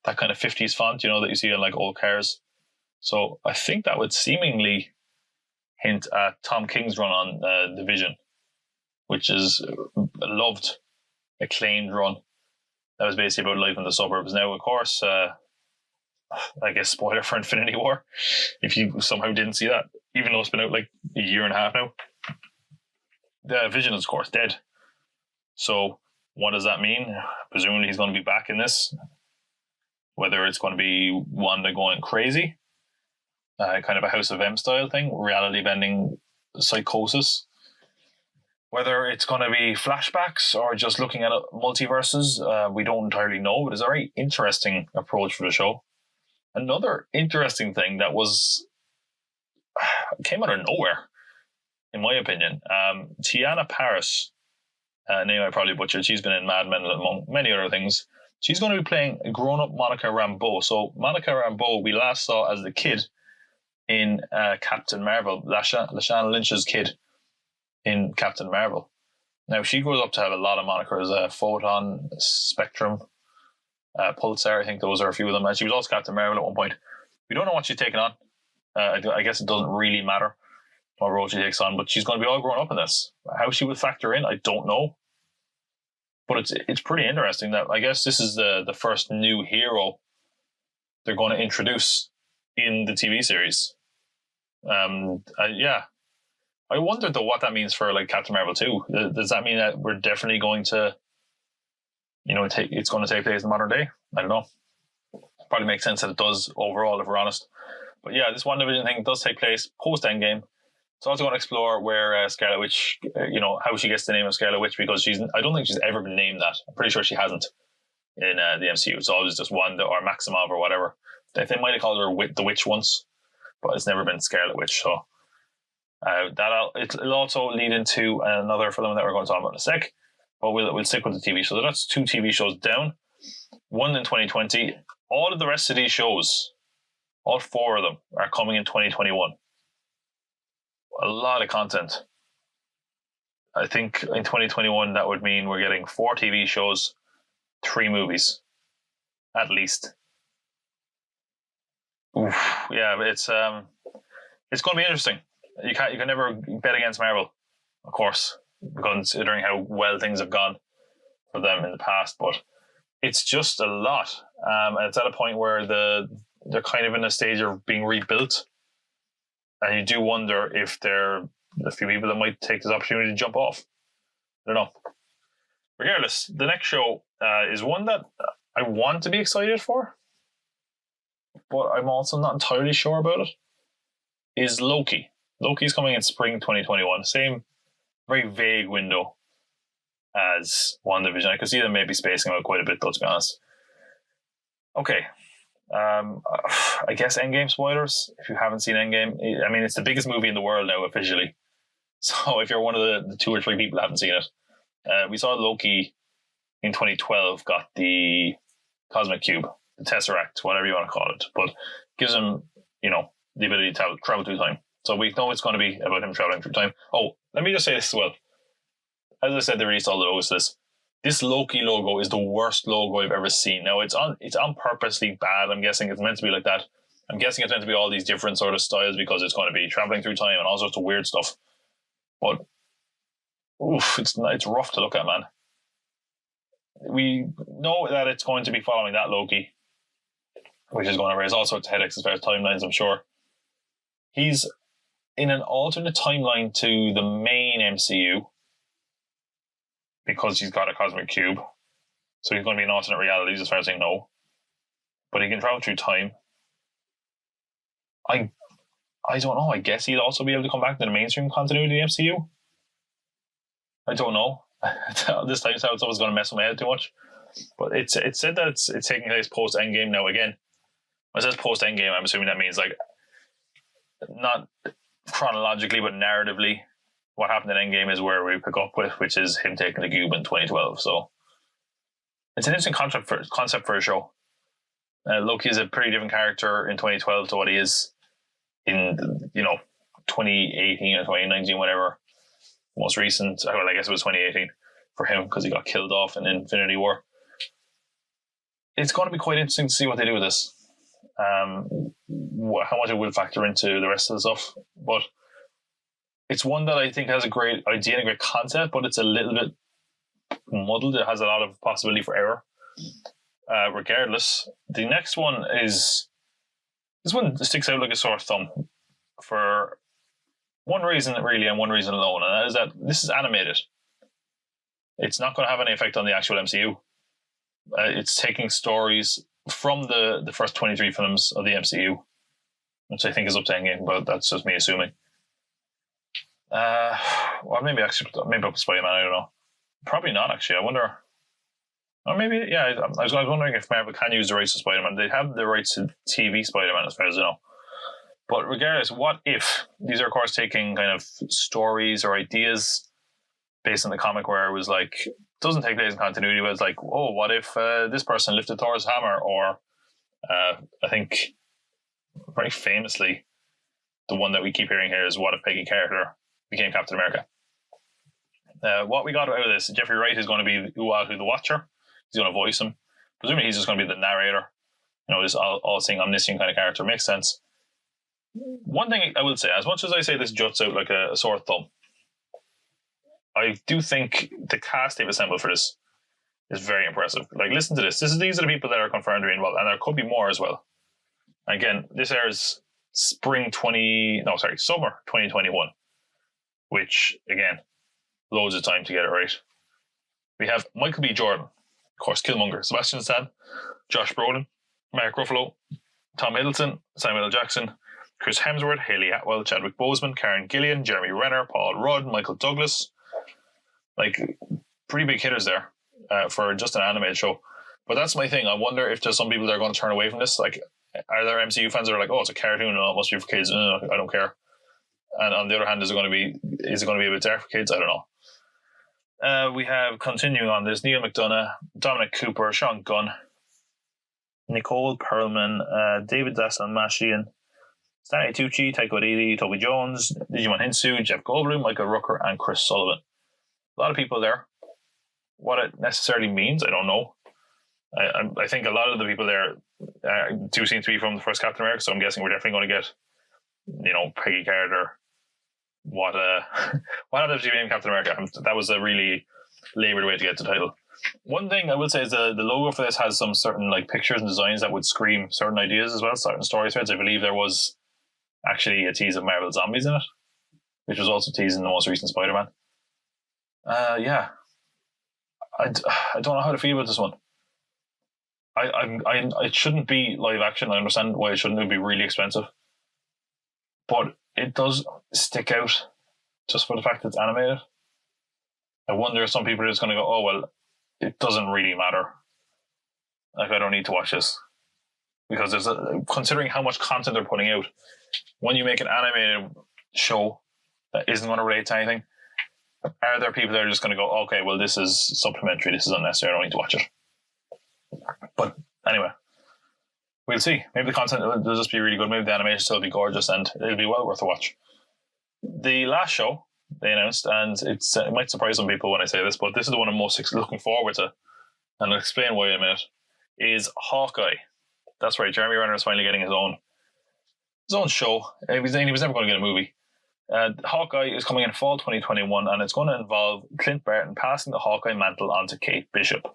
that kind of 50s font, that you see on like old cars. So I think that would seemingly hint at Tom King's run on The Vision, which is a loved, acclaimed run. That was basically about life in the suburbs. Now, of course, I guess spoiler for Infinity War, if you somehow didn't see that, even though it's been out like a year and a half now. The Vision is, of course, dead. So what does that mean? Presumably he's going to be back in this. Whether it's going to be Wanda going crazy, kind of a House of M style thing, reality bending psychosis. Whether it's going to be flashbacks or just looking at multiverses, we don't entirely know, but it's a very interesting approach for the show. Another interesting thing that came out of nowhere, in my opinion, Tiana Paris, a name I probably butchered, she's been in Mad Men among many other things. She's going to be playing a grown-up Monica Rambeau. So Monica Rambeau we last saw as the kid in Captain Marvel, Lashana Lynch's kid in Captain Marvel. Now, she grows up to have a lot of monikers, Photon, Spectrum, Pulsar, I think those are a few of them. And she was also Captain Marvel at one point. We don't know what she's taken on. I guess it doesn't really matter what role she takes on, but she's going to be all grown up in this. How she would factor in, I don't know. But it's pretty interesting that I guess this is the first new hero they're going to introduce in the TV series. Yeah. I wonder though what that means for like Captain Marvel 2. Does that mean that we're definitely going to, it's going to take place in modern day? I don't know. Probably makes sense that it does overall, if we're honest. But yeah, this WandaVision thing does take place post Endgame. It's also going to explore where Scarlet Witch, how she gets the name of Scarlet Witch, because I don't think she's ever been named that. I'm pretty sure she hasn't in the MCU. It's always just Wanda or Maximoff or whatever. They might have called her the Witch once, but it's never been Scarlet Witch. So it'll also lead into another film that we're going to talk about in a sec, but we'll stick with the TV show. So that's 2 TV shows down, one in 2020. All of the rest of these shows, all 4 of them, are coming in 2021. A lot of content. I think in 2021 that would mean we're getting 4 TV shows, 3 movies, at least. Oof, yeah, but it's going to be interesting. You can never bet against Marvel, of course, considering how well things have gone for them in the past. But it's just a lot, and it's at a point where they're kind of in a stage of being rebuilt, and you do wonder if there are a few people that might take this opportunity to jump off. I don't know. Regardless, the next show is one that I want to be excited for, but I'm also not entirely sure about it. Is Loki. Loki's coming in spring 2021. Same very vague window as WandaVision. I could see them maybe spacing out quite a bit, though, to be honest. Okay. I guess Endgame spoilers. If you haven't seen Endgame, I mean, it's the biggest movie in the world now, officially. So if you're one of the 2 or 3 people that haven't seen it, we saw Loki in 2012 got the Cosmic Cube, the Tesseract, whatever you want to call it, but gives him, the ability to travel through time. So we know it's going to be about him traveling through time. Oh, let me just say this as well. As I said, they released all the logos to this. this Loki logo is the worst logo I've ever seen. Now it's on purposely bad. I'm guessing it's meant to be like that. I'm guessing it's meant to be all these different sort of styles because it's going to be traveling through time and all sorts of weird stuff. But oof, it's rough to look at, man. We know that it's going to be following that Loki, which is going to raise all sorts of headaches as far as timelines, I'm sure. He's in an alternate timeline to the main MCU because he's got a cosmic cube. So he's going to be in alternate realities as far as I know. But he can travel through time. I don't know. I guess he'll also be able to come back to the mainstream continuity of the MCU. I don't know. This time stuff is going to mess with my head too much. But it's said that it's taking place post Endgame now. Again, when it says post Endgame, I'm assuming that means like not chronologically but narratively. What happened in Endgame is where we pick up with, which is him taking the cube in 2012. So it's an interesting concept for a show. Loki is a pretty different character in 2012 to what he is in 2018 or 2019, whatever. Most recent, well, I guess it was 2018 for him because he got killed off in Infinity War. It's going to be quite interesting to see what they do with this. How much it will factor into the rest of the stuff. But it's one that I think has a great idea and a great concept, but it's a little bit muddled. It has a lot of possibility for error. Regardless, the next one is... This one sticks out like a sore thumb for one reason really and one reason alone, and that is that this is animated. It's not going to have any effect on the actual MCU. It's taking stories from the first 23 films of the MCU, which I think is up to Endgame, but that's just me assuming. Well, maybe up to Spider-Man, I don't know. Probably not, actually. I wonder... Or maybe, yeah, I was wondering if Marvel can use the rights to Spider-Man. They have the rights to TV Spider-Man as far as I know. But regardless, what if these are, of course, taking kind of stories or ideas based on the comic where it was like, doesn't take place in continuity, but it's like, oh, what if this person lifted Thor's hammer? Or I think very famously, the one that we keep hearing here is what if Peggy Carter became Captain America? What we got out of this, Jeffrey Wright is going to be Uatu the Watcher. He's going to voice him. Presumably he's just going to be the narrator. This all-seeing, omniscient kind of character. Makes sense. One thing I will say, as much as I say this juts out like a sore thumb, I do think the cast they've assembled for this is very impressive. Like, listen to this. These are the people that are confirmed to be involved, and there could be more as well. Again, this airs summer 2021, which, again, loads of time to get it right. We have Michael B. Jordan, of course, Killmonger, Sebastian Stan, Josh Brolin, Mark Ruffalo, Tom Hiddleston, Samuel L. Jackson, Chris Hemsworth, Haley Atwell, Chadwick Boseman, Karen Gillian, Jeremy Renner, Paul Rudd, Michael Douglas. Like, pretty big hitters there for just an animated show. But that's my thing. I wonder if there's some people that are going to turn away from this. Like, are there MCU fans that are like, oh, it's a cartoon, no, it must be for kids. I don't care. And on the other hand, is it going to be a bit dark for kids? I don't know. We have, continuing on this, Neil McDonough, Dominic Cooper, Sean Gunn, Nicole Perlman, David Dassalmashian, Stanley Tucci, Taika Waititi, Toby Jones, Digimon Hinsu, Jeff Goldblum, Michael Rooker, and Chris Sullivan. A lot of people there. What it necessarily means, I don't know. I think a lot of the people there do seem to be from the first Captain America, so I'm guessing we're definitely going to get, Peggy Carter. What happened to name Captain America? That was a really laboured way to get the title. One thing I will say is the logo for this has some certain like pictures and designs that would scream certain ideas as well, certain story threads. I believe there was actually a tease of Marvel Zombies in it, which was also teased in the most recent Spider-Man. Yeah, I don't know how to feel about this one. It shouldn't be live action. I understand why it shouldn't. It would be really expensive, but it does stick out just for the fact that it's animated. I wonder if some people are just going to go, oh, well, it doesn't really matter. Like, I don't need to watch this. Because considering how much content they're putting out, when you make an animated show that isn't going to relate to anything, are there people that are just going to go, okay, well, this is supplementary, this is unnecessary, I don't need to watch it. But anyway, we'll see. Maybe the content will just be really good. Maybe the animation still be gorgeous and it'll be well worth a watch. The last show they announced, and it might surprise some people when I say this, but this is the one I'm most looking forward to, and I'll explain why in a minute, is Hawkeye. That's right, Jeremy Renner is finally getting his own show. He was never going to get a movie. Hawkeye is coming in fall 2021, and it's going to involve Clint Barton passing the Hawkeye mantle onto Kate Bishop.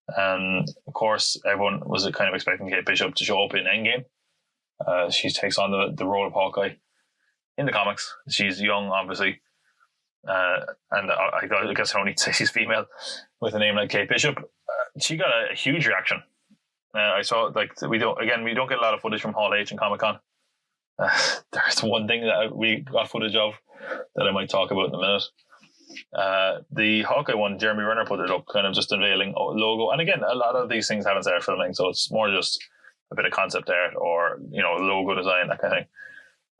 And of course, everyone was kind of expecting Kate Bishop to show up in Endgame. She takes on the role of Hawkeye in the comics. She's young, obviously, and I guess I don't need to say she's female with a name like Kate Bishop. She got a huge reaction. I saw we don't get a lot of footage from Hall H and Comic Con. There's one thing that we got footage of that I might talk about in a minute. The Hawkeye one, Jeremy Renner put it up, kind of just unveiling a logo. And again, a lot of these things haven't started filming, so it's more just a bit of concept art or logo design, that kind of thing.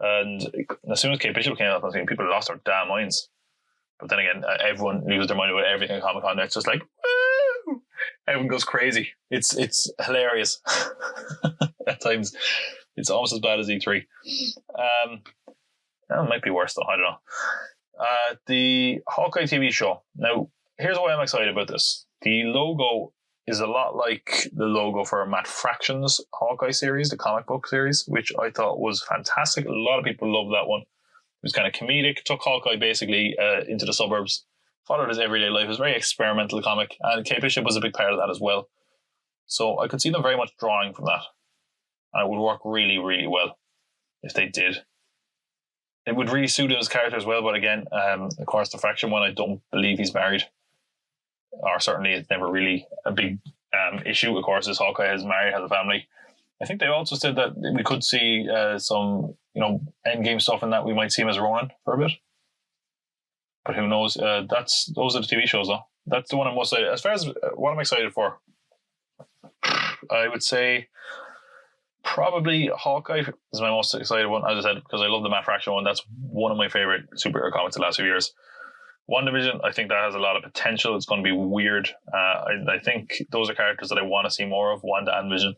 And as soon as Kate Bishop came up on screen, people lost their damn minds. But then again, everyone loses their mind about everything at Comic Con. It's just like, woo! Everyone goes crazy. It's hilarious. At times, it's almost as bad as E3. It might be worse though. I don't know. The Hawkeye TV show. Now, here's why I'm excited about this. The logo is a lot like the logo for Matt Fraction's Hawkeye series, the comic book series, which I thought was fantastic. A lot of people loved that one. It was kind of comedic, took Hawkeye basically into the suburbs, followed his everyday life. It was a very experimental comic, and Kate Bishop was a big part of that as well. So I could see them very much drawing from that. And it would work really, really well if they did. It would really suit his character as well, but again, of course, the Fraction one, I don't believe he's married. Or certainly it's never really a big issue. Of course, is Hawkeye is married, has a family. I think they also said that we could see some, endgame stuff in that. We might see him as Ronin for a bit. But who knows? Those are the TV shows, though. That's the one I'm most excited. As far as what I'm excited for, I would say probably Hawkeye is my most excited one, as I said, because I love the Matt Fraction one. That's one of my favorite superhero comics the last few years. WandaVision, I think that has a lot of potential. It's going to be weird. I think those are characters that I want to see more of, Wanda and Vision.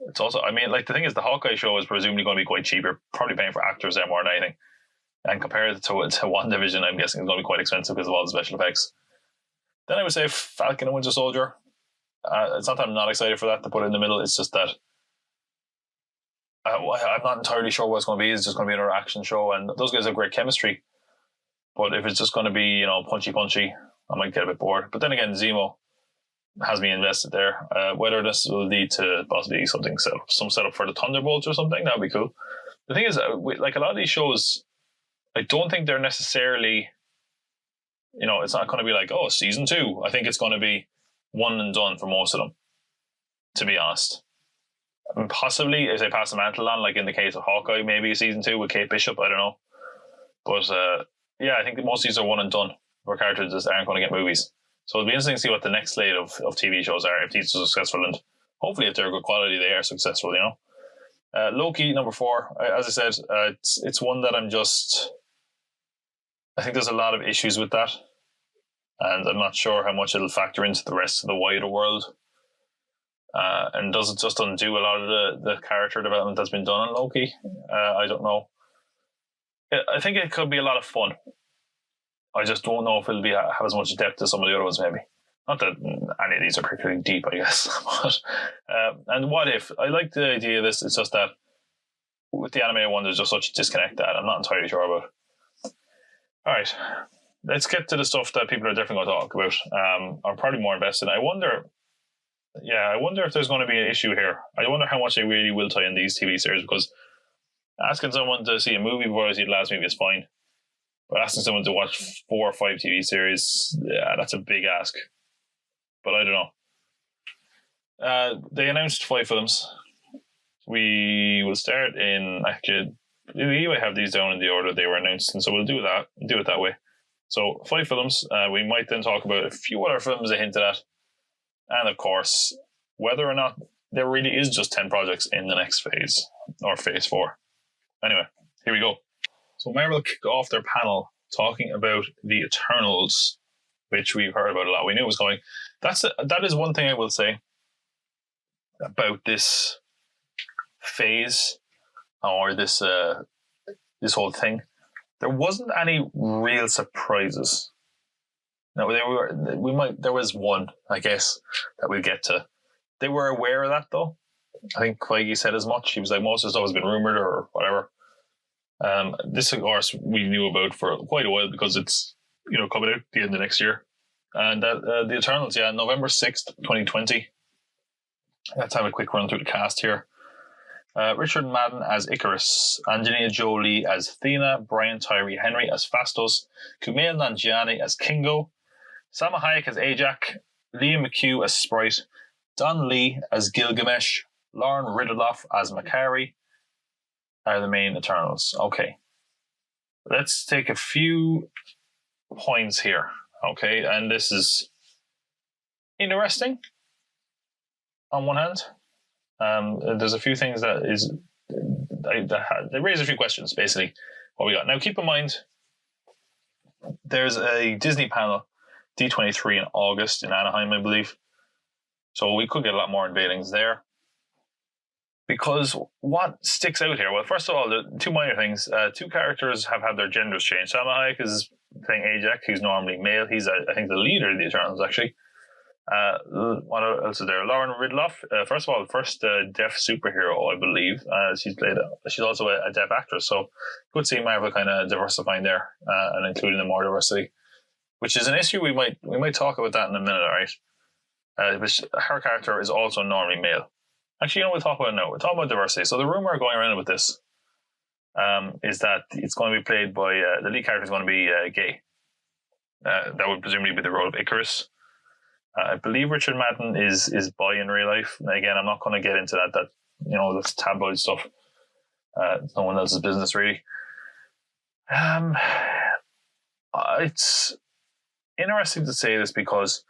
It's also, the thing is, the Hawkeye show is presumably going to be quite cheap. You're probably paying for actors there more than anything. And compared to WandaVision, I'm guessing it's going to be quite expensive because of all the special effects. Then I would say Falcon and Winter Soldier. It's not that I'm not excited for that to put it in the middle. It's just that I'm not entirely sure what it's going to be. It's just going to be another action show, and those guys have great chemistry. But if it's just going to be, punchy, I might get a bit bored. But then again, Zemo has me invested there. Whether this will lead to possibly some setup for the Thunderbolts or something, that would be cool. The thing is, like a lot of these shows, I don't think they're necessarily, it's not going to be like, oh, season 2. I think it's going to be one and done for most of them, to be honest. And possibly, if they pass the mantle on, like in the case of Hawkeye, maybe season 2 with Kate Bishop, I don't know. But yeah, I think that most of these are one and done for characters that aren't going to get movies. So it'll be interesting to see what the next slate of TV shows are, if these are successful, and hopefully if they're good quality, they are successful, Loki, number 4, as I said, it's one that I think there's a lot of issues with that, and I'm not sure how much it'll factor into the rest of the wider world. And does it just undo a lot of the character development that's been done on Loki? I don't know. I think it could be a lot of fun. I just don't know if it'll have as much depth as some of the other ones, maybe. Not that any of these are particularly deep, I guess. But, and what if? I like the idea of this. It's just that with the animated one, there's just such a disconnect that I'm not entirely sure about. All right. Let's get to the stuff that people are definitely going to talk about. I'm probably more invested. I wonder if there's going to be an issue here. I wonder how much they really will tie in these TV series, because asking someone to see a movie before they see the last movie is fine. But asking someone to watch 4 or 5 TV series, yeah, that's a big ask. But I don't know. They announced 5 films. We will start in, actually, I have these down in the order they were announced, and so we'll do it that way. So 5 films. We might then talk about a few other films they hinted at. And of course, whether or not there really is just 10 projects in the next phase, or phase 4. Anyway, here we go. So Marvel kicked off their panel talking about the Eternals, which we've heard about a lot. We knew it was coming. That is one thing I will say about this phase, or this whole thing, there wasn't any real surprises. No, there was one, I guess, that we'll get to. They were aware of that, though. I think Feige said as much. He was like, most of the stuff has been rumored or whatever. This, of course, we knew about for quite a while because it's, coming out at the end of next year. And the Eternals, November 6th, 2020. Let's have a quick run through the cast here. Richard Madden as Icarus, Angelina Jolie as Athena, Brian Tyree Henry as Phastos, Kumail Nanjiani as Kingo, Salma Hayek as Ajak, Liam McHugh as Sprite, Don Lee as Gilgamesh, Lauren Ridloff as Makari are the main Eternals. Okay. Let's take a few points here. Okay, and this is interesting on one hand. There's a few things they raise a few questions, basically, what we got. Now, keep in mind, there's a Disney panel, D23 in August in Anaheim, I believe. So we could get a lot more unveilings there. Because what sticks out here? Well, first of all, the two minor things. Two characters have had their genders changed. Salma Hayek is playing Ajak, who's normally male. He's, I think, the leader of the Eternals, actually. What else is there? Lauren Ridloff. First of all, first deaf superhero, I believe. She's also a deaf actress, so good see Marvel kind of diversifying there and including the more diversity, which is an issue. We might talk about that in a minute, all right? Her character is also normally male. Actually, we'll talk about it now. We're talking about diversity. So the rumor going around with this is that it's going to be played by the lead character is going to be gay. That would presumably be the role of Icarus. I believe Richard Madden is bi in real life. And again, I'm not going to get into that. That's tabloid stuff. It's no one else's business, really. It's interesting to say this because,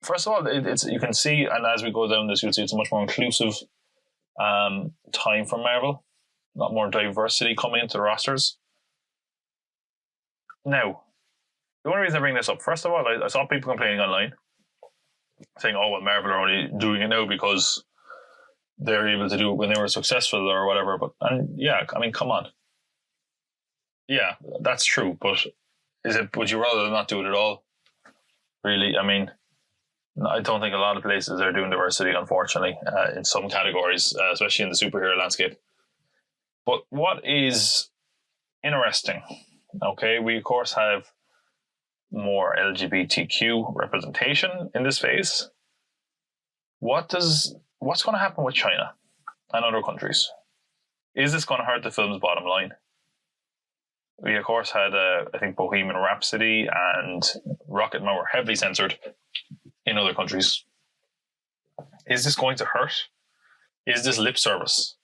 first of all, you can see, and as we go down this, you'll see it's a much more inclusive time for Marvel. A lot more diversity coming into the rosters. Now, the only reason I bring this up, first of all, I saw people complaining online, saying, "Oh, well, Marvel are only doing it now because they're able to do it when they were successful or whatever." Come on. Yeah, that's true, but would you rather not do it at all? Really? I don't think a lot of places are doing diversity, unfortunately, in some categories, especially in the superhero landscape. But what is interesting, okay, we of course have more LGBTQ representation in this phase. What's going to happen with China and other countries? Is this going to hurt the film's bottom line? We of course had, I think, Bohemian Rhapsody and Rocketman were heavily censored in other countries. Is this going to hurt? Is this lip service?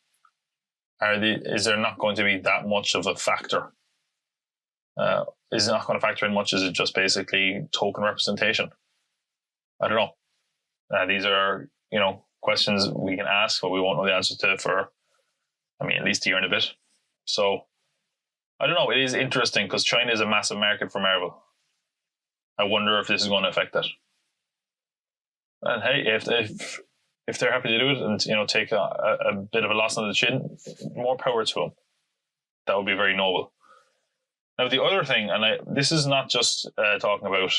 Is there not going to be that much of a factor? Is it not going to factor in much? Is it just basically token representation? I don't know. These are, questions we can ask, but we won't know the answer to for, at least a year and a bit. So, I don't know. It is interesting because China is a massive market for Marvel. I wonder if this is going to affect that. And hey, if they're happy to do it and take a bit of a loss on the chin, more power to them. That would be very noble. Now the other thing, and this is not just talking about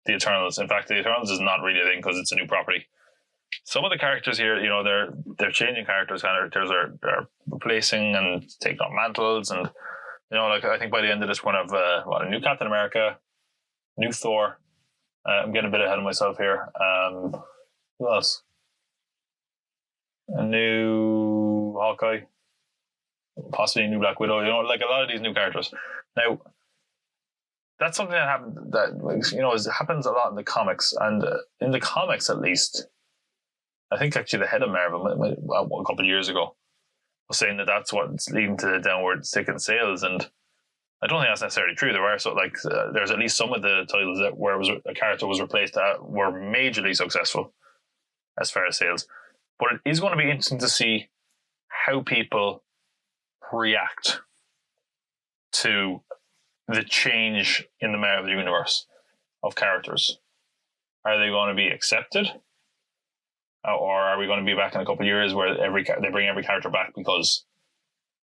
the Eternals. In fact, the Eternals is not really a thing because it's a new property. Some of the characters here, they're changing characters. Characters are replacing and taking on mantles, and I think by the end of this, we're going to have a new Captain America, new Thor. I'm getting a bit ahead of myself here. Who else? A new Hawkeye, possibly a new Black Widow. A lot of these new characters. Now, that's something that happens a lot in the comics, and in the comics at least, I think actually the head of Marvel a couple of years ago was saying that that's what's leading to the downward stick in sales, and I don't think that's necessarily true. There are there's at least some of the titles that where a character was replaced that were majorly successful as far as sales. But it is going to be interesting to see how people react to the change in the Marvel universe of characters. Are they going to be accepted? Or are we going to be back in a couple of years where they bring every character back because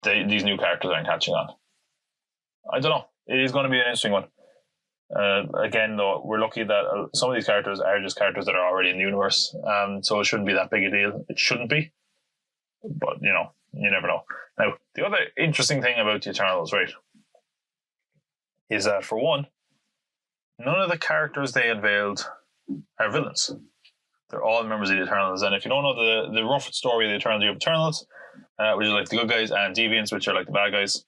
these new characters aren't catching on? I don't know. It is going to be an interesting one. Again, though, we're lucky that some of these characters are just characters that are already in the universe, so it shouldn't be that big a deal. It shouldn't be, but you never know. Now, the other interesting thing about the Eternals, right, is that for one, none of the characters they unveiled are villains. They're all members of the Eternals, and if you don't know the rough story of the Eternals, you have Eternals, which are like the good guys, and Deviants, which are like the bad guys.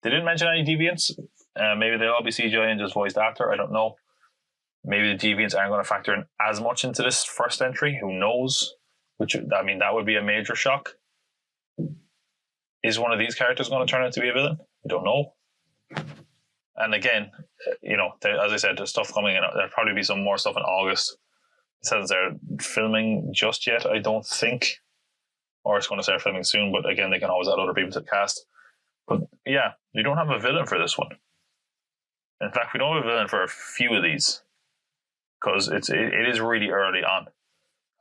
They didn't mention any Deviants. Maybe they'll all be CGI and just voiced actor. I don't know. Maybe the Deviants aren't going to factor in as much into this first entry. Who knows? That would be a major shock. Is one of these characters going to turn out to be a villain? I don't know. And again, as I said, there's stuff coming in. There'll probably be some more stuff in August. It says they're filming just yet, I don't think. Or it's going to start filming soon, but again, they can always add other people to the cast. But yeah, you don't have a villain for this one. In fact, we don't have a villain for a few of these. Because it is really early on.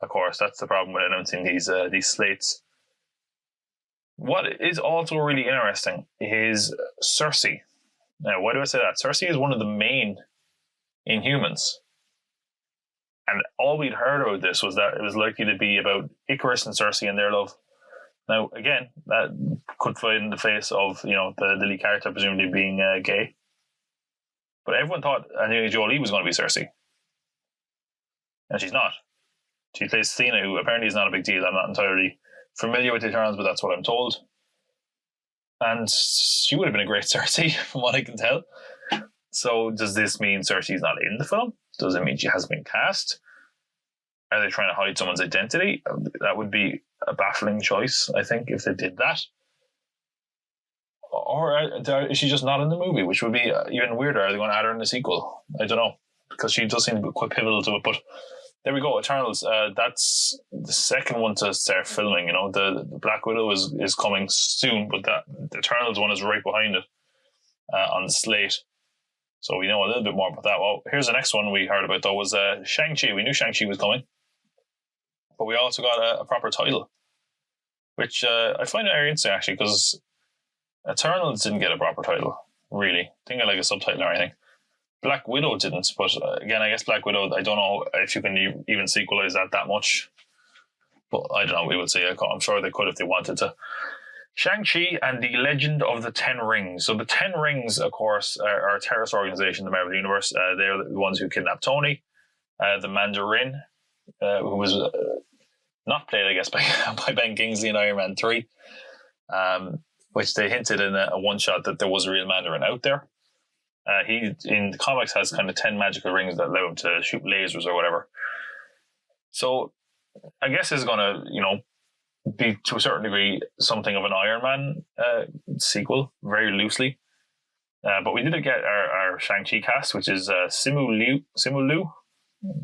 Of course, that's the problem with announcing these slates. What is also really interesting is Cersei. Now, why do I say that? Cersei is one of the main Inhumans. And all we'd heard about this was that it was likely to be about Icarus and Cersei and their love. Now, again, that could fly in the face of, the lead character presumably being gay. But everyone thought Angelina Jolie was going to be Cersei. And she's not. She plays Thena, who apparently is not a big deal. I'm not entirely familiar with the Eternals, but that's what I'm told. And she would have been a great Cersei, from what I can tell. So does this mean Cersei's not in the film? Does it mean she hasn't been cast? Are they trying to hide someone's identity? That would be a baffling choice, I think, if they did that. Or is she just not in the movie, which would be even weirder? Are they going to add her in the sequel? I don't know, because she does seem to be quite pivotal to it. But there we go, Eternals. That's the second one to start filming. The Black Widow is coming soon, but the Eternals one is right behind it on the slate. So we know a little bit more about that. Well, here's the next one we heard about, though, was Shang-Chi. We knew Shang-Chi was coming, but we also got a proper title, which I find it very interesting, actually, because Eternals didn't get a proper title, really. Think of like a subtitle or anything. Black Widow didn't, but again, I guess Black Widow, I don't know if you can even sequelize that much. But I don't know, we will see. I'm sure they could if they wanted to. Shang-Chi and the Legend of the Ten Rings. So the Ten Rings, of course, are a terrorist organization in the Marvel Universe. They're the ones who kidnapped Tony, the Mandarin, who was not played, I guess, by Ben Kingsley in Iron Man 3, which they hinted in a one-shot that there was a real Mandarin out there. He, in the comics, has kind of 10 magical rings that allow him to shoot lasers or whatever. So I guess it's going to, be to a certain degree something of an Iron Man sequel, very loosely. But we did get our Shang-Chi cast, which is Simu Liu.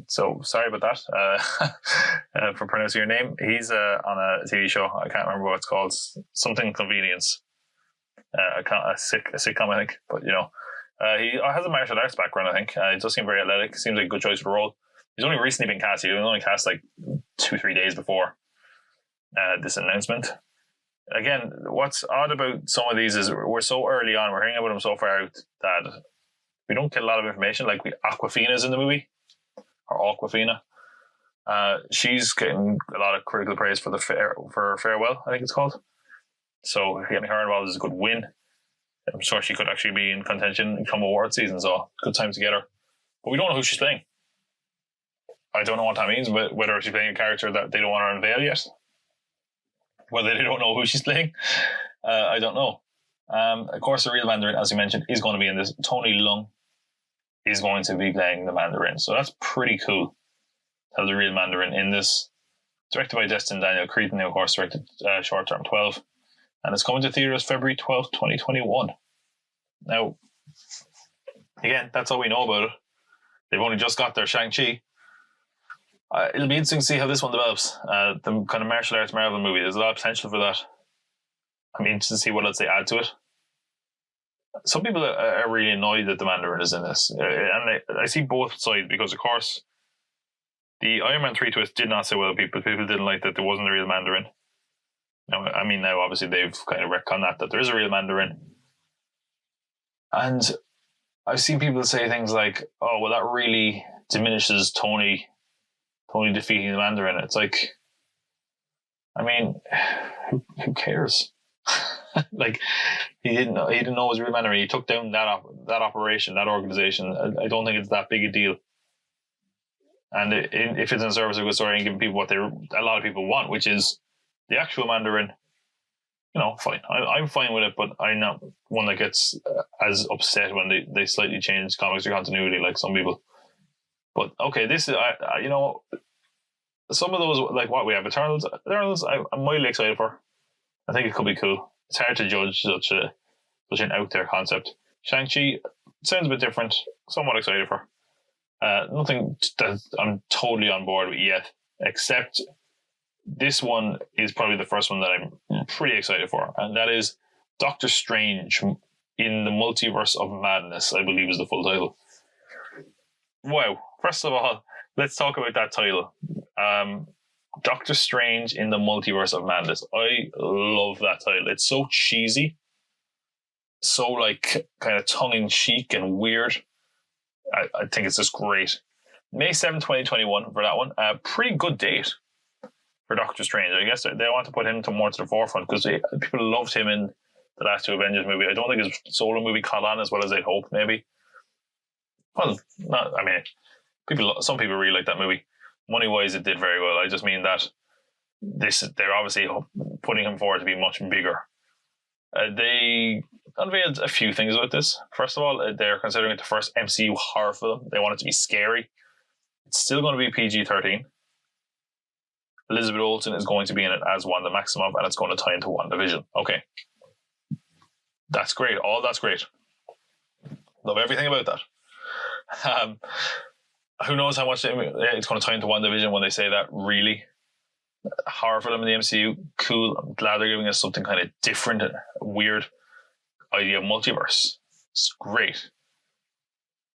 So sorry about that for pronouncing your name. He's on a TV show. I can't remember what it's called. Something Convenience. A sitcom, I think. But, he has a martial arts background, I think. He does seem very athletic. Seems like a good choice for the role. He's only recently been cast. He was only cast like 2-3 days before this announcement. Again, what's odd about some of these is we're so early on, we're hearing about them so far out that we don't get a lot of information. Like Aquafina's in the movie, or Aquafina. She's getting a lot of critical praise for for Farewell, I think it's called. So getting her involved is a good win. I'm sure she could actually be in contention come award season, so good time to get her. But we don't know who she's playing. I don't know what that means, but whether she's playing a character that they don't want to unveil yet, whether they don't know who she's playing, I don't know. Of course, the real Mandarin, as you mentioned, is going to be in this. Tony Leung is going to be playing the Mandarin, so that's pretty cool to have the real Mandarin in this. Directed by Destin Daniel Cretton, who of course directed Short Term 12, and it's coming to theaters February 12th, 2021. Now, again, that's all we know about it. They've only just got their Shang-Chi. It'll be interesting to see how this one develops. The kind of martial arts Marvel movie, there's a lot of potential for that. I'm interested to see what else they add to it. Some people are really annoyed that the Mandarin is in this. And I see both sides, because, of course, the Iron Man 3 twist did not say well. People didn't like that there wasn't a real Mandarin. Now, obviously, they've kind of retconned that there is a real Mandarin. And I've seen people say things like, "Oh, well, that really diminishes Tony defeating the Mandarin." It's like, I mean, who cares? Like, he didn't know his real Mandarin. He took down that operation, that organization. I don't think it's that big a deal. And if it's in service of a good story and giving people what a lot of people want, which is the actual Mandarin, fine. I'm fine with it, but I'm not one that gets as upset when they slightly change comics or continuity like some people. But okay, this is some of those, like what we have, Eternals. I'm mildly excited for. I think it could be cool. It's hard to judge such an out there concept. Shang-Chi sounds a bit different. Somewhat excited for. Nothing that I'm totally on board with yet, except this one is probably the first one that I'm pretty excited for, and that is Doctor Strange in the Multiverse of Madness, I believe is the full title. Wow. First of all, let's talk about that title. Doctor Strange in the Multiverse of Madness. I love that title. It's so cheesy, so like kind of tongue-in-cheek and weird. I think it's just great. May 7, 2021 for that one. Pretty good date for Doctor Strange. I guess they want to put him more to the forefront because people loved him in the last two Avengers movie. I don't think his solo movie caught on as well as they'd hope, maybe. Well, some people really like that movie. Money-wise, it did very well. I just mean that they're obviously putting him forward to be much bigger. They unveiled a few things about this. First of all, they're considering it the first MCU horror film. They want it to be scary. It's still going to be PG-13. Elizabeth Olsen is going to be in it as Wanda Maximoff, and it's going to tie into WandaVision. Okay. That's great. All that's great. Love everything about that. Who knows how much it's going to tie into WandaVision when they say that, really. Horror film in the MCU, cool. I'm glad they're giving us something kind of different and weird idea of multiverse. It's great.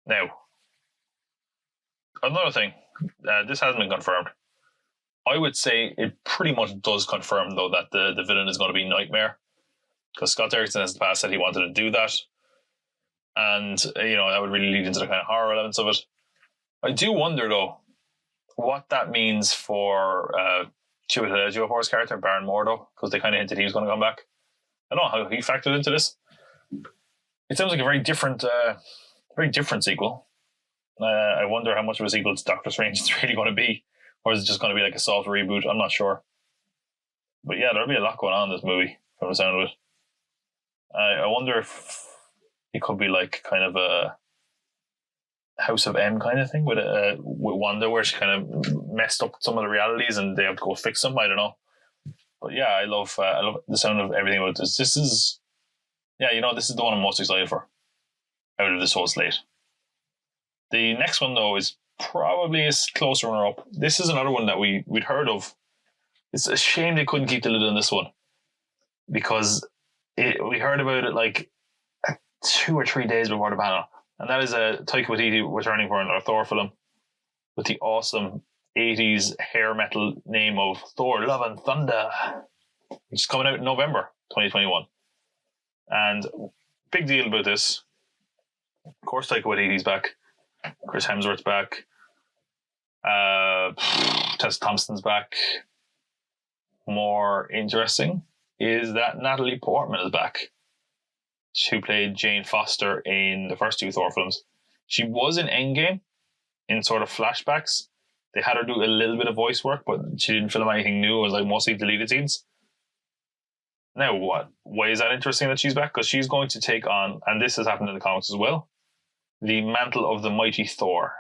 Now, another thing, this hasn't been confirmed. I would say it pretty much does confirm, though, that the villain is going to be Nightmare, because Scott Derrickson has in the past said he wanted to do that, and that would really lead into the kind of horror elements of it. I do wonder, though, what that means for Chiwetel Ejiofor's character, Baron Mordo, because they kind of hinted he was going to come back. I don't know how he factored into this. It sounds like a very different sequel. I wonder how much of a sequel to Doctor Strange it's really going to be, or is it just going to be like a soft reboot? I'm not sure. But yeah, there'll be a lot going on in this movie, from the sound of it. I wonder if it could be like kind of a House of M kind of thing with Wanda, where she kind of messed up some of the realities and they have to go fix them. I don't know, but yeah, I love the sound of everything about this. This is the one I'm most excited for out of this whole slate. The next one, though, is probably a close runner up. This is another one that we'd heard of. It's a shame they couldn't keep the lid on this one, because we heard about it like 2 or 3 days before the panel. And that is Taika Waititi returning for another Thor film with the awesome 80s hair metal name of Thor Love and Thunder, which is coming out in November 2021. And big deal about this, of course, Taika Waititi's back, Chris Hemsworth's back, Tessa Thompson's back. More interesting is that Natalie Portman is back, who played Jane Foster in the first 2 Thor films. She was in Endgame in sort of flashbacks. They had her do a little bit of voice work, but she didn't film anything new. It was like mostly deleted scenes. Now, why is that interesting that she's back? Because she's going to take on, and this has happened in the comics as well, the mantle of the mighty Thor.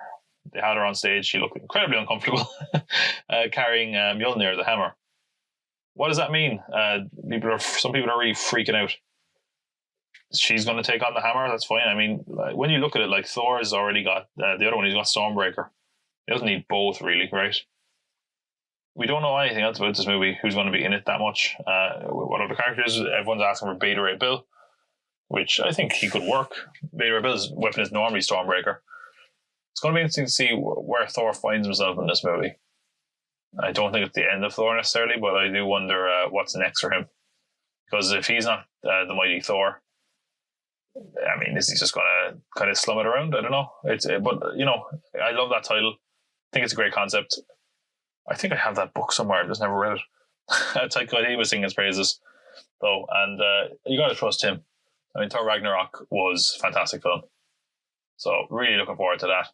They had her on stage. She looked incredibly uncomfortable carrying Mjolnir, the hammer. What does that mean? Some people are really freaking out. She's going to take on the hammer. That's fine. I mean, when you look at it, like Thor has already got the other one. He's got Stormbreaker. He doesn't need both, really, right? We don't know anything else about this movie. Who's going to be in it that much? What other characters? Everyone's asking for Beta Ray Bill, which I think he could work. Beta Ray Bill's weapon is normally Stormbreaker. It's going to be interesting to see where Thor finds himself in this movie. I don't think it's the end of Thor necessarily, but I do wonder what's next for him. Because if he's not the mighty Thor, I mean, is he just going to kind of slum it around? I don't know. But I love that title. I think it's a great concept. I think I have that book somewhere. I just never read it. Taika Waititi was singing his praises, though, and you got to trust him. I mean, Thor Ragnarok was a fantastic film, so really looking forward to that.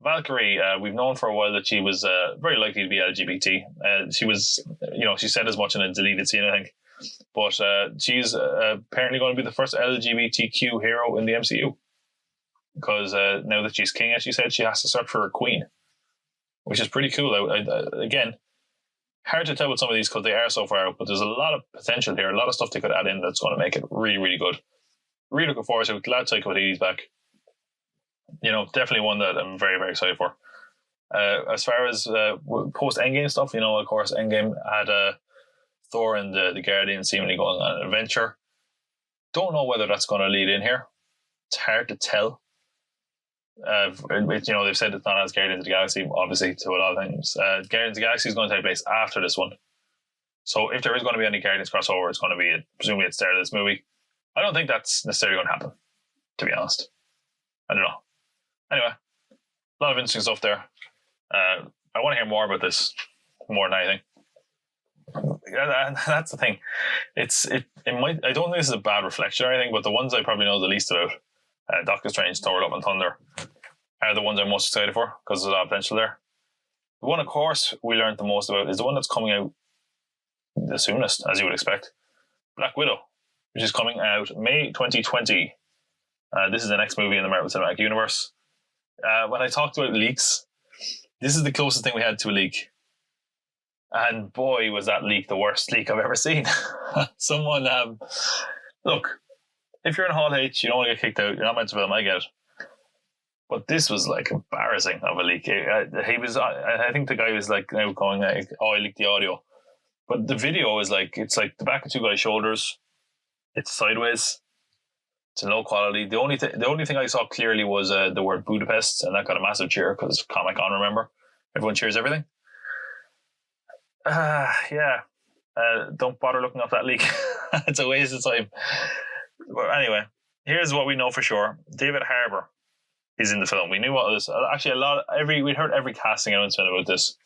Valkyrie, we've known for a while that she was very likely to be LGBT. She was, she said as much in a deleted scene, I think. But she's apparently going to be the first LGBTQ hero in the MCU. Because now that she's king, as she said, she has to search for a queen, which is pretty cool. Again, hard to tell with some of these because they are so far out, but there's a lot of potential here, a lot of stuff they could add in that's going to make it really, really good. Really looking forward to it. Glad Taika Waititi's back. Definitely one that I'm very, very excited for. As far as post Endgame stuff, of course, Endgame had Thor and the Guardians seemingly going on an adventure. Don't know whether that's going to lead in here. It's hard to tell. They've said it's not as Guardians of the Galaxy, obviously, to a lot of things. Guardians of the Galaxy is going to take place after this one. So if there is going to be any Guardians crossover, it's going to be presumably at the start of this movie. I don't think that's necessarily going to happen, to be honest. I don't know. Anyway, a lot of interesting stuff there. I want to hear more about this more than anything. And that's the thing. It might. I don't think this is a bad reflection or anything, but the ones I probably know the least about, Doctor Strange, Thor: Love and Thunder, are the ones I'm most excited for because there's a lot of potential there. The one, of course, we learned the most about is the one that's coming out the soonest, as you would expect, Black Widow, which is coming out May 2020. This is the next movie in the Marvel Cinematic Universe. When I talked about leaks, this is the closest thing we had to a leak. And boy, was that leak the worst leak I've ever seen. Someone, look, if you're in Hall H, you don't want to get kicked out, you're not meant to film, I get it. But this was like embarrassing of a leak. I think the guy was like now going like, oh, I leaked the audio. But the video is like, it's like the back of two guys' shoulders. It's sideways. It's in low quality. The only thing I saw clearly was the word Budapest, and that got a massive cheer because Comic Con, remember? Everyone cheers everything. Don't bother looking up that leak. It's a waste of time. But anyway, here's what we know for sure. David Harbour is in the film. We knew what it was. Actually, we'd heard every casting announcement about this.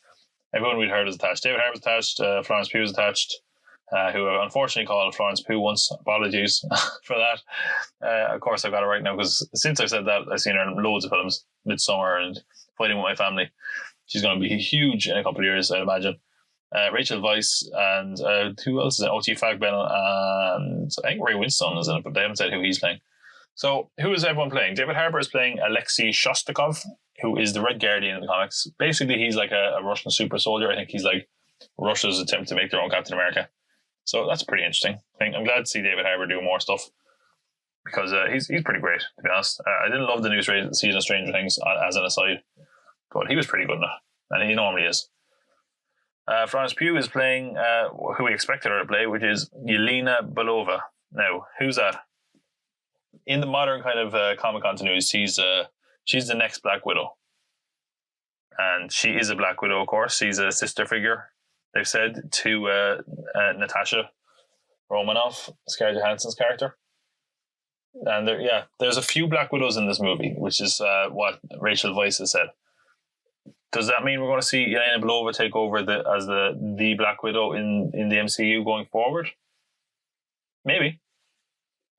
Everyone we'd heard is attached. David Harbour's attached. Florence Pugh is attached. Who I unfortunately called Florence Pugh once. Apologies for that. Of course, I've got it right now because since I said that, I've seen her in loads of films. Midsommar and Fighting with My Family. She's going to be huge in a couple of years, I'd imagine. Rachel Weisz and who else is in it? O.T. Fagbell and I think Ray Winstone is in it, but they haven't said who he's playing. So who is everyone playing? David Harbour is playing Alexei Shostakov, who is the Red Guardian in the comics. Basically, he's like a Russian super soldier. I think he's like Russia's attempt to make their own Captain America. So that's pretty interesting. I'm glad to see David Harbour do more stuff because he's pretty great, to be honest. I didn't love the new season of Stranger Things as an aside, but he was pretty good enough, and he normally is. Florence Pugh is playing who we expected her to play, which is Yelena Belova. Now, who's that? In the modern kind of comic continuity, she's the next Black Widow. And she is a Black Widow, of course. She's a sister figure, they've said, to Natasha Romanoff, Scarlett Johansson's character. And there's a few Black Widows in this movie, which is what Rachel Weisz has said. Does that mean we're going to see Yelena Belova take over as the Black Widow in the MCU going forward? Maybe.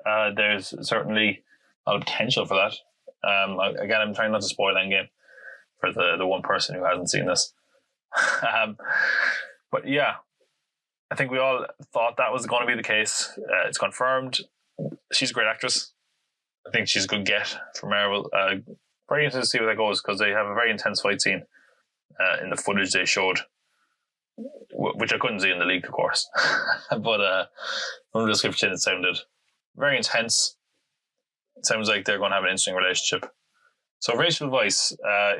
There's certainly a lot of potential for that. Again, I'm trying not to spoil Endgame for the one person who hasn't seen this. But yeah, I think we all thought that was going to be the case. It's confirmed. She's a great actress. I think she's a good get for Marvel. Very interested to see where that goes because they have a very intense fight scene in the footage they showed, which I couldn't see in the leak, of course. But from the description, it sounded very intense. It sounds like they're going to have an interesting relationship. So Rachel Weisz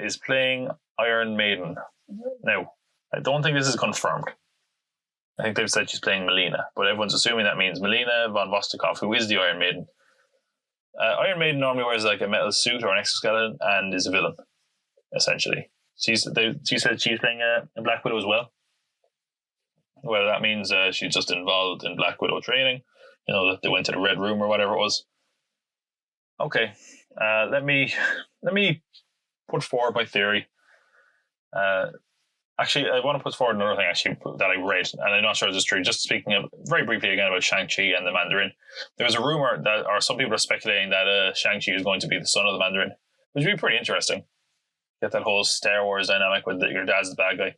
is playing Iron Maiden. Now, I don't think this is confirmed. I think they've said she's playing Melina, but everyone's assuming that means Melina von Vostokov, who is the Iron Maiden. Iron Maiden normally wears like a metal suit or an exoskeleton and is a villain, essentially. She said she's playing a Black Widow as well. Whether that means she's just involved in Black Widow training, that they went to the Red Room or whatever it was. Okay, let me put forward my theory. Actually, I want to put forward another thing actually that I read, and I'm not sure if this is true. Just speaking of, very briefly again about Shang-Chi and the Mandarin, there was a rumor that, or some people are speculating that Shang-Chi is going to be the son of the Mandarin, which would be pretty interesting. Get that whole Star Wars dynamic with your dad's the bad guy.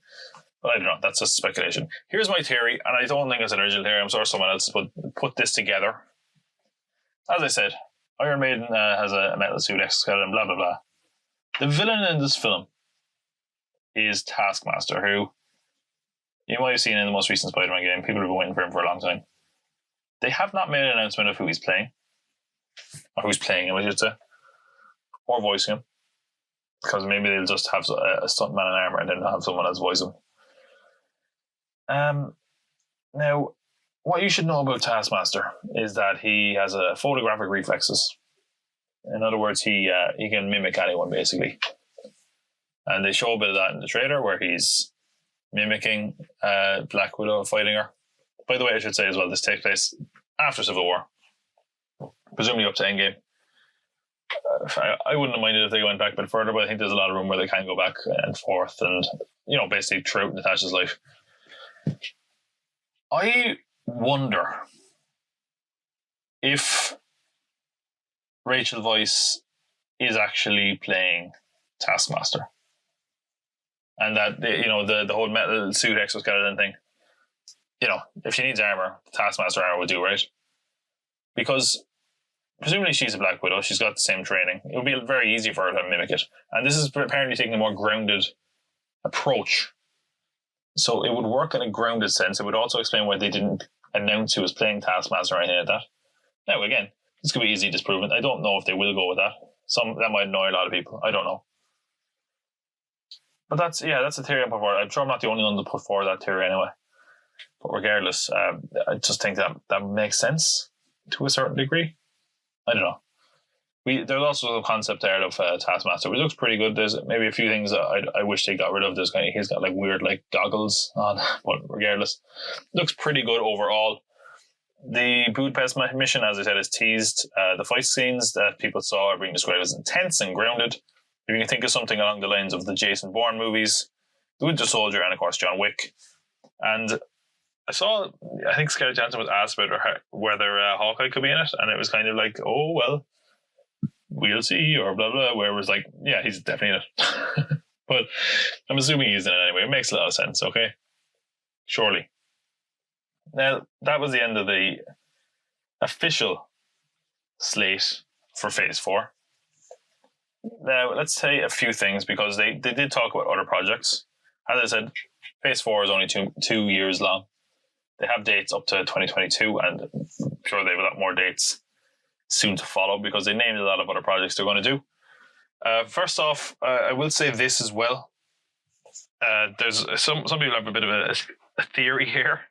But I don't know. That's just speculation. Here's my theory, and I don't think it's an original theory. I'm sure someone else put this together. As I said, Iron Maiden has a metal suit exoskeleton, blah, blah, blah. The villain in this film is Taskmaster, who you might have seen in the most recent Spider-Man game. People have been waiting for him for a long time. They have not made an announcement of who he's playing, or who's playing him, I should say, or voicing him, because maybe they'll just have a stuntman in armor and then have someone else voice him. Now, what you should know about Taskmaster is that he has a photographic reflexes. In other words, he can mimic anyone basically. And they show a bit of that in the trailer where he's mimicking Black Widow fighting her. By the way, I should say as well, this takes place after Civil War, presumably up to Endgame. I wouldn't have minded if they went back a bit further, but I think there's a lot of room where they can go back and forth and, basically throughout Natasha's life. I wonder if Rachel Weisz is actually playing Taskmaster. And that, the whole metal suit exoskeleton thing, if she needs armor, Taskmaster armor would do, right? Because presumably she's a Black Widow, she's got the same training. It would be very easy for her to mimic it. And this is apparently taking a more grounded approach. So it would work in a grounded sense. It would also explain why they didn't announce who was playing Taskmaster or anything like that. Now, again, this could be easily disproven. I don't know if they will go with that. That might annoy a lot of people. I don't know. But that's a theory I put forward. I'm sure I'm not the only one to put forward that theory anyway. But regardless, I just think that makes sense to a certain degree. I don't know. There's also a concept art of Taskmaster, which looks pretty good. There's maybe a few things that I wish they got rid of. He's got like weird like goggles on, but regardless, looks pretty good overall. The Budapest mission, as I said, is teased. The fight scenes that people saw are being described as intense and grounded. If you can think of something along the lines of the Jason Bourne movies, The Winter Soldier, and of course John Wick. And I think Scarlett Johansson was asked about whether Hawkeye could be in it, and it was kind of like, oh, well, we'll see, or blah, blah, where it was like, yeah, he's definitely in it. But I'm assuming he's in it anyway. It makes a lot of sense, okay? Surely. Now, that was the end of the official slate for Phase 4. Now, let's say a few things, because they did talk about other projects. As I said, Phase 4 is only two years long. They have dates up to 2022, and I'm sure they have a lot more dates soon to follow, because they named a lot of other projects they're going to do. First off, I will say this as well. There's some people have a bit of a theory here.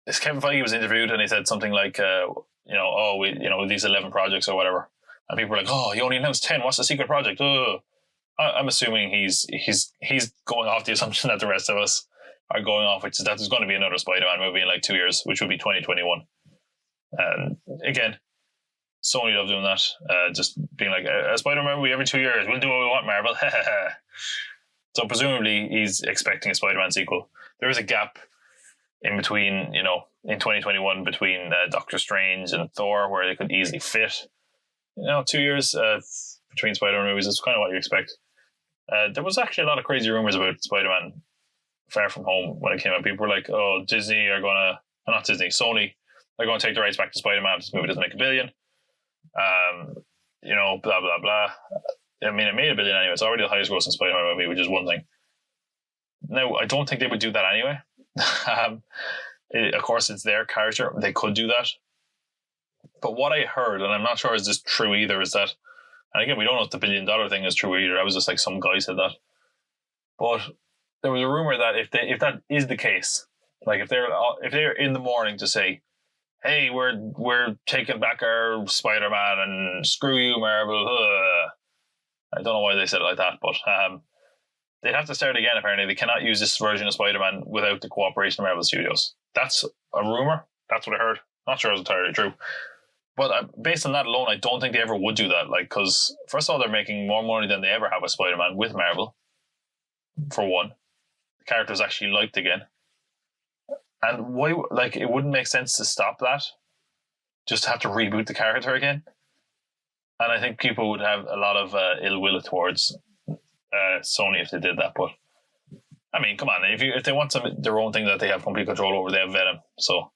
This Kevin Feige was interviewed, and he said something like, these 11 projects or whatever. And people were like, oh, he only announced 10. What's the secret project? I'm assuming he's going off the assumption that the rest of us are going off, which is that there's going to be another Spider-Man movie in like 2 years, which will be 2021. Again, Sony love doing that. Just being like, a Spider-Man movie every 2 years. We'll do what we want, Marvel. So presumably he's expecting a Spider-Man sequel. There is a gap in between, in 2021 between Doctor Strange and Thor, where they could easily fit. 2 years between Spider-Man movies is kind of what you expect. There was actually a lot of crazy rumors about Spider-Man Far From Home when it came out. People were like, oh, Sony are going to take the rights back to Spider-Man if this movie doesn't make $1 billion. Blah, blah, blah. I mean, it made $1 billion anyway. It's already the highest grossing Spider-Man movie, which is one thing. Now, I don't think they would do that anyway. Of course, it's their character. They could do that. But what I heard, and I'm not sure is this true either, is that, and again, we don't know if the $1 billion thing is true either. I was just like, some guy said that. But there was a rumor that if that is the case, like if they're in the morning to say, hey, we're taking back our Spider-Man and screw you, Marvel. I don't know why they said it like that, but they'd have to start again, apparently. They cannot use this version of Spider-Man without the cooperation of Marvel Studios. That's a rumor. That's what I heard. Not sure it's entirely true. But based on that alone, I don't think they ever would do that. Like, because first of all, they're making more money than they ever have with Spider-Man with Marvel. For one, the character is actually liked again, and why? Like, it wouldn't make sense to stop that. Just to have to reboot the character again, and I think people would have a lot of ill will towards Sony if they did that. But I mean, come on, if they want their own thing that they have complete control over, they have Venom. So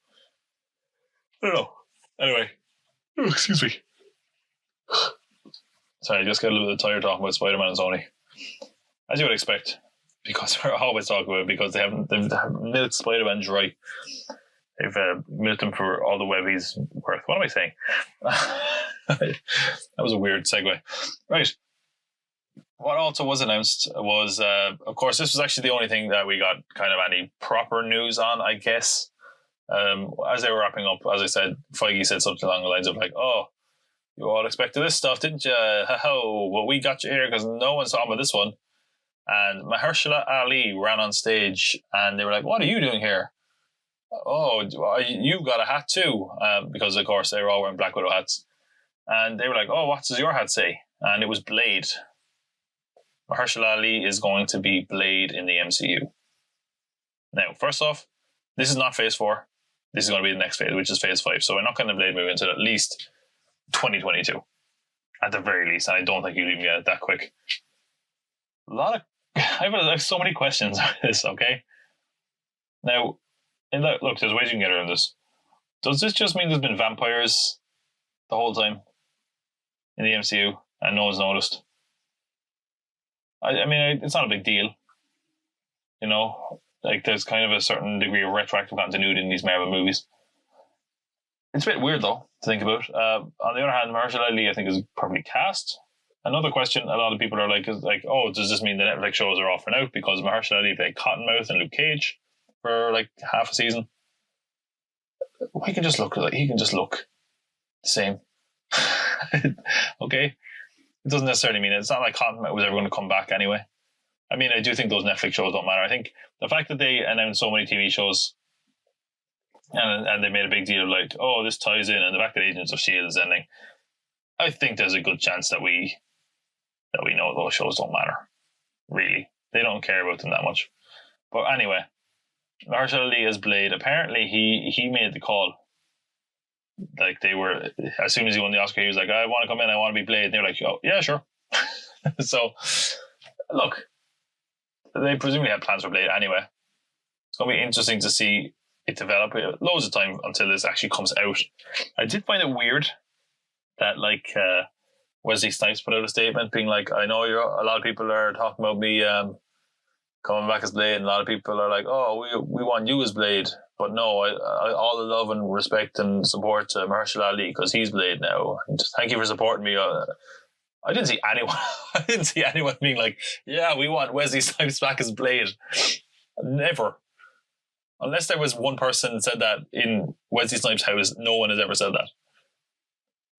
I don't know. Anyway, excuse me. Sorry, I just got a little bit tired talking about Spider-Man and Sony, as you would expect, because we're always talking about it, because they've milked Spider-Man dry. They've milked him for all the web he's worth. What am I saying? That was a weird segue. Right. What also was announced was, of course, this was actually the only thing that we got kind of any proper news on, I guess. As they were wrapping up, as I said, Feige said something along the lines of like, "Oh, you all expected this stuff, didn't you? Well, we got you here because no one saw about this one." And Mahershala Ali ran on stage and they were like, "What are you doing here?" "Oh, you got a hat too," because of course they were all wearing Black Widow hats. And they were like, "Oh, what does your hat say?" And it was Blade. Mahershala Ali is going to be Blade in the MCU. Now, first off, this is not Phase 4. This is going to be the next phase, which is Phase 5. So we're not getting a Blade movie until at least 2022. At the very least. And I don't think you'll even get it that quick. I have so many questions on this, okay? Now, look, there's ways you can get around this. Does this just mean there's been vampires the whole time in the MCU and no one's noticed? I mean, it's not a big deal. You know, like there's kind of a certain degree of retroactive continuity in these Marvel movies. It's a bit weird though to think about. On the other hand, Mahershala Ali I think is properly cast. Another question a lot of people are like is like, oh, does this mean the Netflix shows are off and out because Mahershala Ali played Cottonmouth and Luke Cage for like half a season? He can just look the same. Okay. It doesn't necessarily mean it's not like Cottonmouth was ever going to come back anyway. I mean, I do think those Netflix shows don't matter. I think the fact that they announced so many TV shows and they made a big deal of like, oh, this ties in, and the fact that Agents of S.H.I.E.L.D. is ending, I think there's a good chance that we know those shows don't matter. Really. They don't care about them that much. But anyway, Mahershala Ali as Blade, apparently he made the call. Like they were, as soon as he won the Oscar, he was like, I want to come in, I want to be Blade. And they were like, oh, yeah, sure. So, look, they presumably had plans for Blade anyway. It's going to be interesting to see it develop. Loads of time until this actually comes out. I did find it weird that, like, Wesley Snipes put out a statement being like, I know a lot of people are talking about me coming back as Blade, and a lot of people are like, oh, we want you as Blade. But no, I all the love and respect and support to Mahershala Ali because he's Blade now. And just thank you for supporting me. I didn't see anyone. I didn't see anyone being like, "Yeah, we want Wesley Snipes back as Blade." Never, unless there was one person that said that in Wesley Snipes' house. No one has ever said that.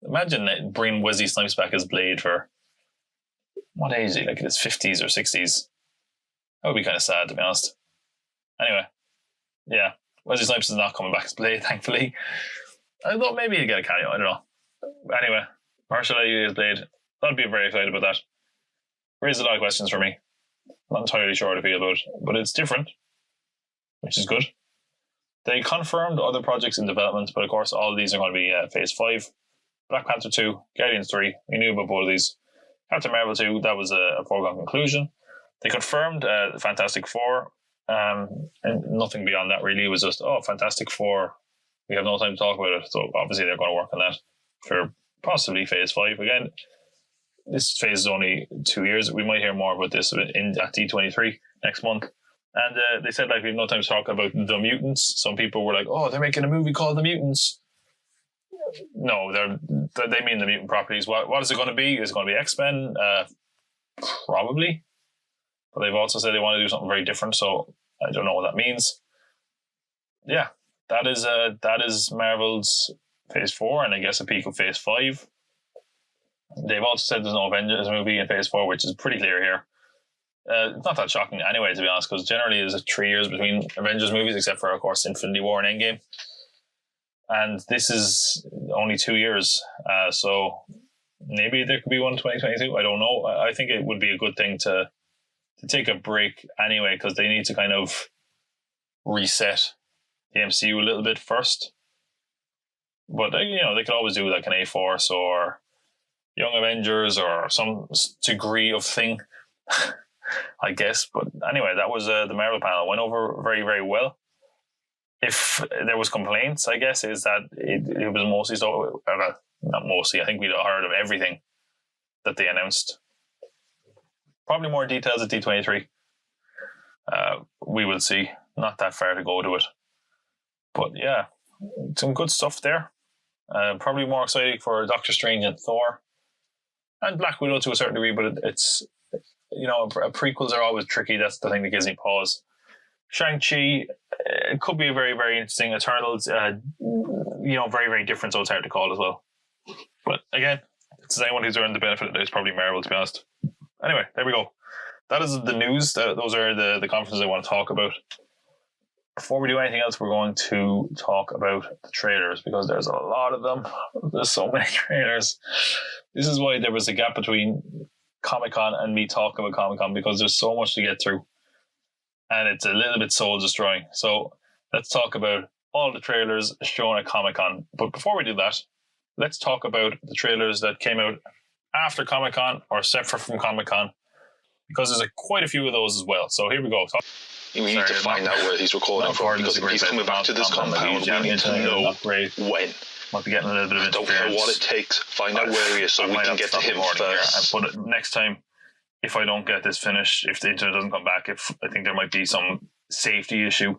Imagine bringing Wesley Snipes back as Blade for what age is he? Like in his 50s or 60s. That would be kind of sad, to be honest. Anyway, yeah. Wesley Snipes is not coming back as Blade, thankfully. I thought maybe he'd get a cameo, I don't know. Anyway, Mahershala Ali as Blade. I'd be very excited about that. Raises a lot of questions for me. Not entirely sure how to feel about it, but it's different, which is good. They confirmed other projects in development, but of course all of these are going to be Phase 5. Black Panther 2, Guardians 3, we knew about both of these. Captain Marvel 2, that was a foregone conclusion. They confirmed Fantastic Four, and nothing beyond that really. It was just, Fantastic Four, we have no time to talk about it, so obviously they're going to work on that for possibly Phase 5. Again, this phase is only 2 years. We might hear more about this at D23 next month. And they said, like, we have no time to talk about The Mutants. Some people were like, oh, they're making a movie called The Mutants. No, they mean the mutant properties. What is it going to be? Is it going to be X-Men? Probably. But they've also said they want to do something very different, so I don't know what that means. Yeah, that is Marvel's Phase 4, and I guess a peak of Phase 5. They've also said there's no Avengers movie in Phase 4, which is pretty clear here. It's not that shocking anyway, to be honest, because generally there's 3 years between Avengers movies, except for, of course, Infinity War and Endgame. And this is only 2 years. So maybe there could be one in 2022. I don't know. I think it would be a good thing to take a break anyway, because they need to kind of reset the MCU a little bit first. But, they could always do like an A-Force or Young Avengers or some degree of thing, I guess. But anyway, that was the Marvel panel. Went over very, very well. If there was complaints, I guess, is that it was mostly so, not mostly, I think we'd heard of everything that they announced. Probably more details at D23. We will see. Not that far to go to it. But yeah, some good stuff there. Probably more exciting for Doctor Strange and Thor. And Black Widow to a certain degree, but it's, prequels are always tricky. That's the thing that gives me pause. Shang-Chi, it could be a very, very interesting. Eternals, very, very different, so it's hard to call as well. But again, it's anyone who's earned the benefit of it. It's probably Marvel, to be honest. Anyway, there we go. That is the news. Those are the conferences I want to talk about. Before we do anything else, we're going to talk about the trailers, because there's a lot of them. There's so many trailers. This is why there was a gap between Comic-Con and me talking about Comic-Con, because there's so much to get through. And it's a little bit soul-destroying. So let's talk about all the trailers shown at Comic-Con. But before we do that, let's talk about the trailers that came out after Comic-Con or separate from Comic-Con, because there's quite a few of those as well. So here we go. We need to find out where he's recording from, because if he's coming back to this compound, we need to know when. Might be getting a little bit of interference. Don't care what it takes. Find out where he is so we can get to him first. But next time, if I don't get this finished, if the internet doesn't come back, if I think there might be some safety issue,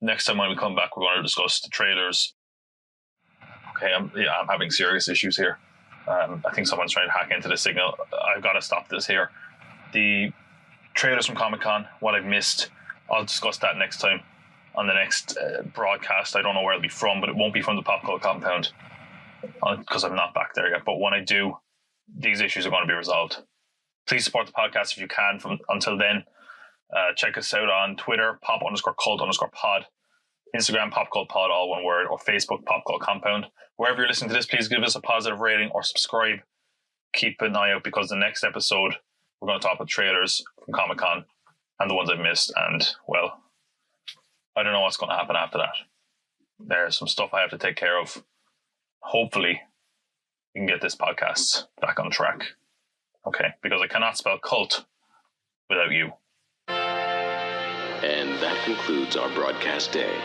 next time when we come back, we're going to discuss the trailers. Okay, I'm having serious issues here. I think someone's trying to hack into the signal. I've got to stop this here. The trailers from Comic-Con, what I've missed, I'll discuss that next time on the next broadcast. I don't know where it'll be from, but it won't be from the Popcorn compound because I'm not back there yet. But when I do, these issues are going to be resolved. Please support the podcast if you can. Until then, check us out on Twitter, pop_cult_pod, Instagram, popcultpod, all one word, or Facebook, Popcult Compound. Wherever you're listening to this, please give us a positive rating or subscribe. Keep an eye out, because the next episode, we're going to talk about trailers from Comic-Con and the ones I've missed. And, well, I don't know what's going to happen after that. There's some stuff I have to take care of. Hopefully, we can get this podcast back on track. Okay, because I cannot spell cult without you. And that concludes our broadcast day.